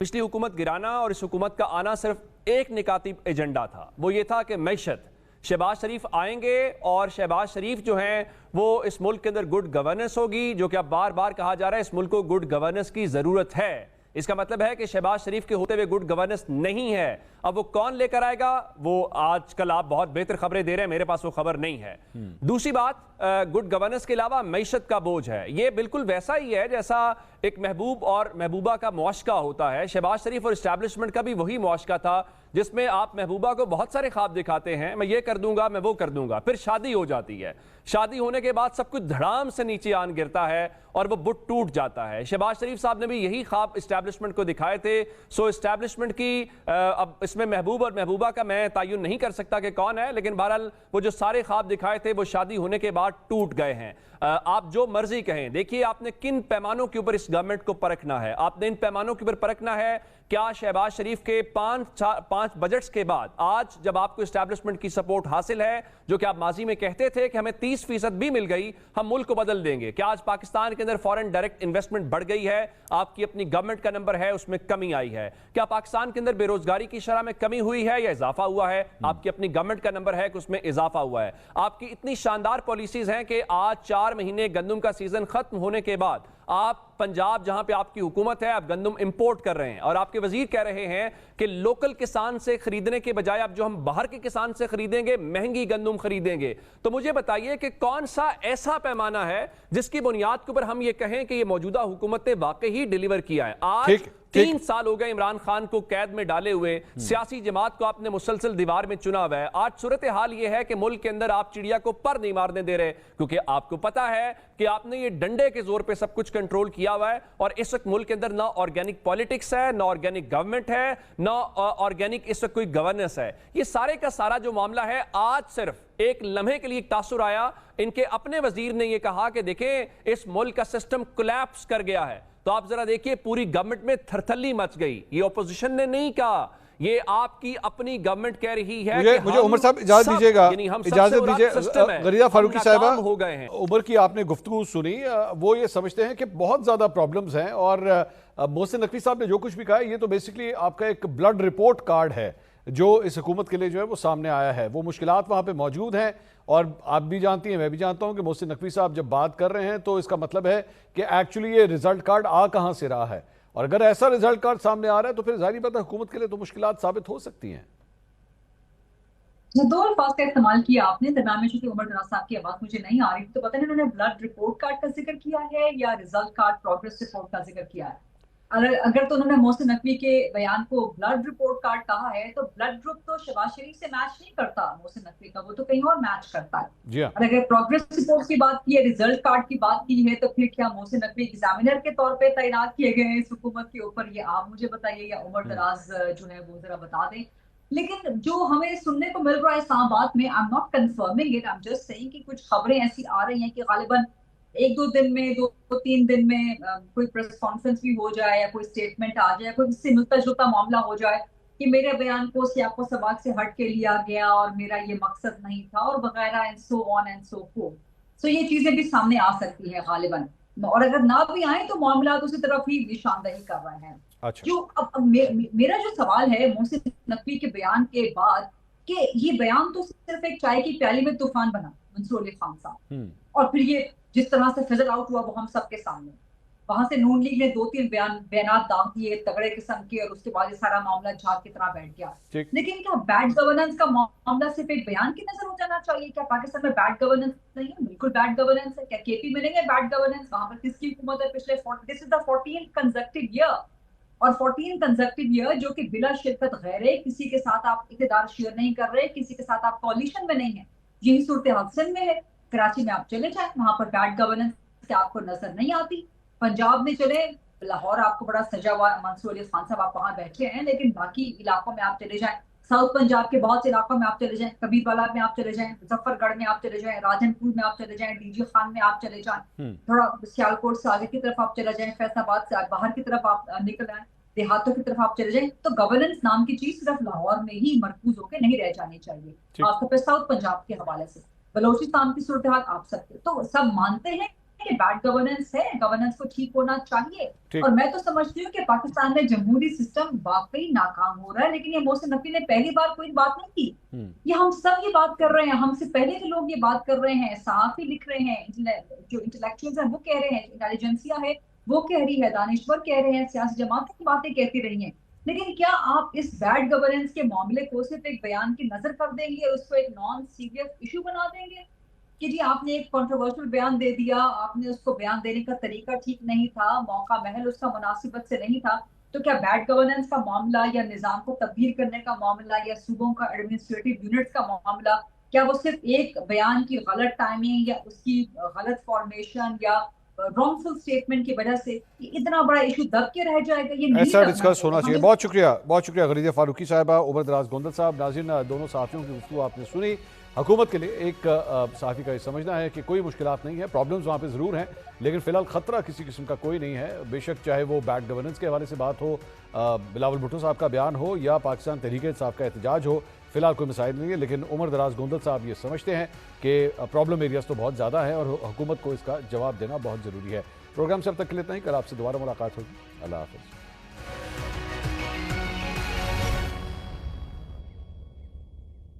पिछली हुकूमत गिराना और इस हुकूमत का आना सिर्फ एक निकाती एजेंडा था, वो ये था कि मैशत, शहबाज शरीफ आएंगे और शहबाज शरीफ जो हैं वो इस मुल्क के अंदर गुड गवर्नेंस होगी, जो कि अब बार बार कहा जा रहा है इस मुल्क को गुड गवर्नेंस की ज़रूरत है। इसका मतलब है कि शहबाज शरीफ के होते हुए गुड गवर्नेंस नहीं है। अब वो कौन लेकर आएगा, वो आजकल आप बहुत बेहतर खबरें दे रहे हैं, मेरे पास वो खबर नहीं है। दूसरी बात, गुड गवर्नेंस के अलावा मईशत का बोझ है। ये बिल्कुल वैसा ही है जैसा एक महबूब और महबूबा का मुआशका होता है। शहबाज शरीफ और इस्टेब्लिशमेंट का भी वही मुआशका था जिसमें आप महबूबा को बहुत सारे ख्वाब दिखाते हैं, मैं ये कर दूंगा, मैं वो कर दूंगा, फिर शादी हो जाती है, शादी होने के बाद सब कुछ धड़ाम से नीचे आन गिरता है और वो बुट टूट जाता है। शहबाज शरीफ साहब ने भी यही ख्वाब इस्टेब्लिशमेंट को दिखाए थे। सो इस्टेब्लिशमेंट की अब इसमें महबूब और महबूबा का मैं तायुन नहीं कर सकता कि कौन है, लेकिन बहरहाल वो जो सारे ख्वाब दिखाए थे वो शादी होने के बाद टूट गए हैं। आप जो मर्जी कहें, देखिए आपने किन पैमानों के ऊपर इस गवर्नमेंट को परखना है, आपने इन पैमानों के ऊपर परखना है। क्या शहबाज शरीफ के पांच बजट्स के बाद आज जब आपको इस्टेब्लिशमेंट की सपोर्ट हासिल है, जो कि आप माजी में कहते थे कि हमें 30% भी मिल गई हम मुल्क को बदल देंगे, क्या आज पाकिस्तान के अंदर फॉरेन डायरेक्ट इन्वेस्टमेंट बढ़ गई है, आपकी अपनी गवर्नमेंट का नंबर है उसमें कमी आई है? क्या पाकिस्तान के अंदर बेरोजगारी की शरह में कमी हुई है या इजाफा हुआ है? आपकी अपनी गवर्नमेंट का नंबर है कि उसमें इजाफा हुआ है। आपकी इतनी शानदार पॉलिसीज हैं कि आज 4 महीने गंदम का सीजन खत्म होने के बाद आप पंजाब जहां पे आपकी हुकूमत है, आप गंदम इंपोर्ट कर रहे हैं और आपके वजीर कह रहे हैं कि लोकल किसान से खरीदने के बजाय अब जो हम बाहर के किसान से खरीदेंगे महंगी गंदम खरीदेंगे। तो मुझे बताइए कि कौन सा ऐसा पैमाना है जिसकी बुनियाद के ऊपर हम ये कहें कि ये मौजूदा हुकूमत ने वाकई ही डिलीवर किया है? आज 3 साल हो गए इमरान खान को कैद में डाले हुए, सियासी जमात को आपने मुसलसल दीवार में चुना हुआ है। आज सूरत हाल यह है कि मुल्क के अंदर आप चिड़िया को पर नहीं मारने दे रहे, क्योंकि आपको पता है कि आपने ये डंडे के जोर पे सब कुछ कंट्रोल किया हुआ है और इस वक्त मुल्क के अंदर ना ऑर्गेनिक पॉलिटिक्स है, ना ऑर्गेनिक गवर्नमेंट है, ना ऑर्गेनिक इस वक्त कोई गवर्नेंस है। ये सारे का सारा जो मामला है, आज सिर्फ एक लम्हे के लिए एक तासुर आया, इनके अपने वजीर ने यह कहा कि देखें इस मुल्क का सिस्टम कोलैप्स कर गया है। तो आप जरा देखिए पूरी गवर्नमेंट में थरथल्ली मच गई। ये ऑपोजिशन ने नहीं कहा, ये आपकी अपनी गवर्नमेंट कह रही है। मुझे उमर साहब इजाजत दीजिएगा, इजाजत दीजिए। गरीदा फारूकी साहिबा, हो गए हैं। उमर की आपने गुफ्तगू सुनी, वो ये समझते हैं कि बहुत ज्यादा प्रॉब्लम्स हैं और मोहसिन नकवी साहब ने जो कुछ भी कहा ये तो बेसिकली आपका एक ब्लड रिपोर्ट कार्ड है जो इस हुकूमत के लिए जो है वो सामने आया है। वो मुश्किलात वहाँ पे मौजूद हैं और आप भी जानती हैं, मैं भी जानता हूँ कि मोहसिन नकवी साहब जब बात कर रहे हैं तो इसका मतलब है कि एक्चुअली ये रिजल्ट कार्ड आ कहाँ से रहा है, और अगर ऐसा रिजल्ट कार्ड सामने आ रहा है तो फिर जाहिर बात है हुकूमत के लिए तो मुश्किलात साबित हो सकती हैं। दो अल्फाज का इस्तेमाल किया आपने दरम्यान में, चूंकि उमर दराज साहब की आवाज मुझे नहीं आ रही थी तो पता नहीं उन्होंने ब्लड रिपोर्ट कार्ड का जिक्र किया है या रिजल्ट कार्ड प्रोग्रेस रिपोर्ट का जिक्र किया है। अगर तो उन्होंने मोहसिन नकवी के बयान को ब्लड रिपोर्ट कार्ड कहा है तो ब्लड ग्रुप तो शहबाज शरीफ से मैच नहीं करता मोहसिन नकवी का, वो तो कहीं और मैच करता है। और अगर प्रोग्रेस रिपोर्ट की बात की है, रिजल्ट कार्ड की बात की है, तो फिर क्या मोहसिन नकवी एग्जामिनर के तौर पे तैनात किए गए हैं इस हुकूमत के ऊपर? ये आप मुझे बताइए या उमर दराज जो है वो जरा बता दें। लेकिन जो हमें सुनने को मिल रहा है इस्लामाबाद में, I am not confirming it, I am just saying कि कुछ खबरें ऐसी आ रही हैं कि गालिबन 1-2 दिन में, 2-3 दिन में कोई प्रेस कॉन्फ्रेंस भी हो जाए या कोई स्टेटमेंट आ जाए, कोई इससे मिलता जुलता मामला हो जाए कि मेरे बयान को सियाको सबाक से हट के लिया गया और मेरा ये मकसद नहीं था और वगैरह and so on and so forth. So ये चीजें भी सामने आ सकती है गालिबन, और अगर ना भी आए तो मामला उसी तरफ ही निशानदही कर रहे हैं। अच्छा। जो अब मेरा जो सवाल है मोहसिन नकवी के बयान के बाद कि ये बयान तो सिर्फ एक चाय की प्याली में तूफान बना मंसूर अली खान साहब, और फिर ये जिस तरह से फिजल आउट हुआ वो हम सबके सामने, वहां से नून लीग ने 2-3 बयानात दाग दिए तगड़े किस्म के और उसके बाद ये सारा मामला झाग की तरह बैठ गया। लेकिन क्या बैड गवर्नेंस का मामला सिर्फ एक बयान की नजर हो जाना चाहिए? क्या पाकिस्तान में बैड गवर्नेंस नहीं है? बिल्कुल बैड गवर्नेंस है। क्या केपी में नहीं है बैड गवर्नेंस? वहां पर किसकी हुकूमत है पिछले this is the 14th consecutive year, और 14 कंसेक्यूटिव ईयर जो कि बिला शिरकत गैर किसी के साथ आप इक़्तिदार शेयर नहीं कर रहे, किसी के साथ आप कॉलिशन में नहीं है। यही सूरत हाल सिंध में है। कराची में आप चले जाए, वहां पर बैड गवर्नेंस क्या आपको नजर नहीं आती? पंजाब में चले, लाहौर आपको बड़ा सजा हुआ मंसूर अली खान साहब आप वहां बैठे हैं, लेकिन बाकी इलाकों में आप चले जाएं, साउथ पंजाब के बहुत से इलाकों में आप चले जाएं, कबीरवाला में आप चले जाएं, मुजफ्फरगढ़ में आप चले जाएं, राजनपुर में आप चले जाएं, डीजी खान में आप चले जाएं, थोड़ा सियालकोट से आगे की तरफ आप चले जाएं, फैसलाबाद से बाहर की तरफ आप निकल आए, देहातों की तरफ आप चले जाएं, तो गवर्नेंस नाम की चीज सिर्फ लाहौर में ही मरकूज होकर नहीं रह जानी चाहिए। खासतौर पर साउथ पंजाब के हवाले से बलोचिस्तान की सूरत हाल आप सकते, तो सब मानते हैं कि बैड गवर्नेंस है, गवर्नेंस को ठीक होना चाहिए। और मैं तो समझती हूँ कि पाकिस्तान में जमहूरी सिस्टम वाकई नाकाम हो रहा है, लेकिन ये मोहसिन नकवी ने पहली बार कोई बात नहीं की। ये हम सब ये बात कर रहे हैं, हमसे पहले के लोग ये बात कर रहे हैं, सहाफी लिख रहे हैं, जो इंटेलेक्चुअल्स हैं वो कह रहे हैं, इंटेलिजेंसिया है वो कह रही है, दानिश्वर कह रहे हैं, सियासी जमातें की बातें कहती रही हैं। लेकिन क्या आप इस बैड गवर्नेंस के मामले को सिर्फ एक बयान की नजर कर देंगे, उसको एक नॉन सीरियस इशू बना देंगे कि जी आपने एक कंट्रोवर्शियल बयान दे दिया, आपने उसको बयान देने का तरीका ठीक नहीं था, मौका महल उसका मुनासिबत से नहीं था, तो क्या बैड गवर्नेंस का मामला या निजाम को तब्दील करने का मामला या सूबों का एडमिनिस्ट्रेटिव यूनिट्स का मामला, क्या वो सिर्फ एक बयान की गलत टाइमिंग या उसकी गलत फॉर्मेशन या रॉन्गफुल स्टेटमेंट की वजह से इतना बड़ा इशू दब के रह जाएगा? ये नहीं ऐसा करना डिस्कस चाहिए। होना चाहिए। हमें बहुत शुक्रिया गरीदा फारूकी साहबा, उमर दराज गोंदल साहब। नाज़रीन, दोनों साथियों की गुफ्तगू आपने सुनी। हुकूमत के लिए एक साथी का ये समझना है कि कोई मुश्किलात नहीं है, प्रॉब्लम्स वहाँ पे ज़रूर हैं, लेकिन फ़िलहाल ख़तरा किसी किस्म का कोई नहीं है। बेशक चाहे वो बैड गवर्नेंस के हवाले से बात हो, बिलावल भुट्टो साहब का बयान हो या पाकिस्तान तहरीक-ए-इंसाफ का एहतजाज हो, फ़िलहाल कोई मसाइल नहीं है। लेकिन उमर दराज गोंदल साहब ये समझते हैं कि प्रॉब्लम एरियाज तो बहुत ज़्यादा है और हुकूमत को इसका जवाब देना बहुत ज़रूरी है। प्रोग्राम से अब तक के लिए इतना ही। कल आपसे दोबारा मुलाकात होगी। अल्लाह हाफ़िज़।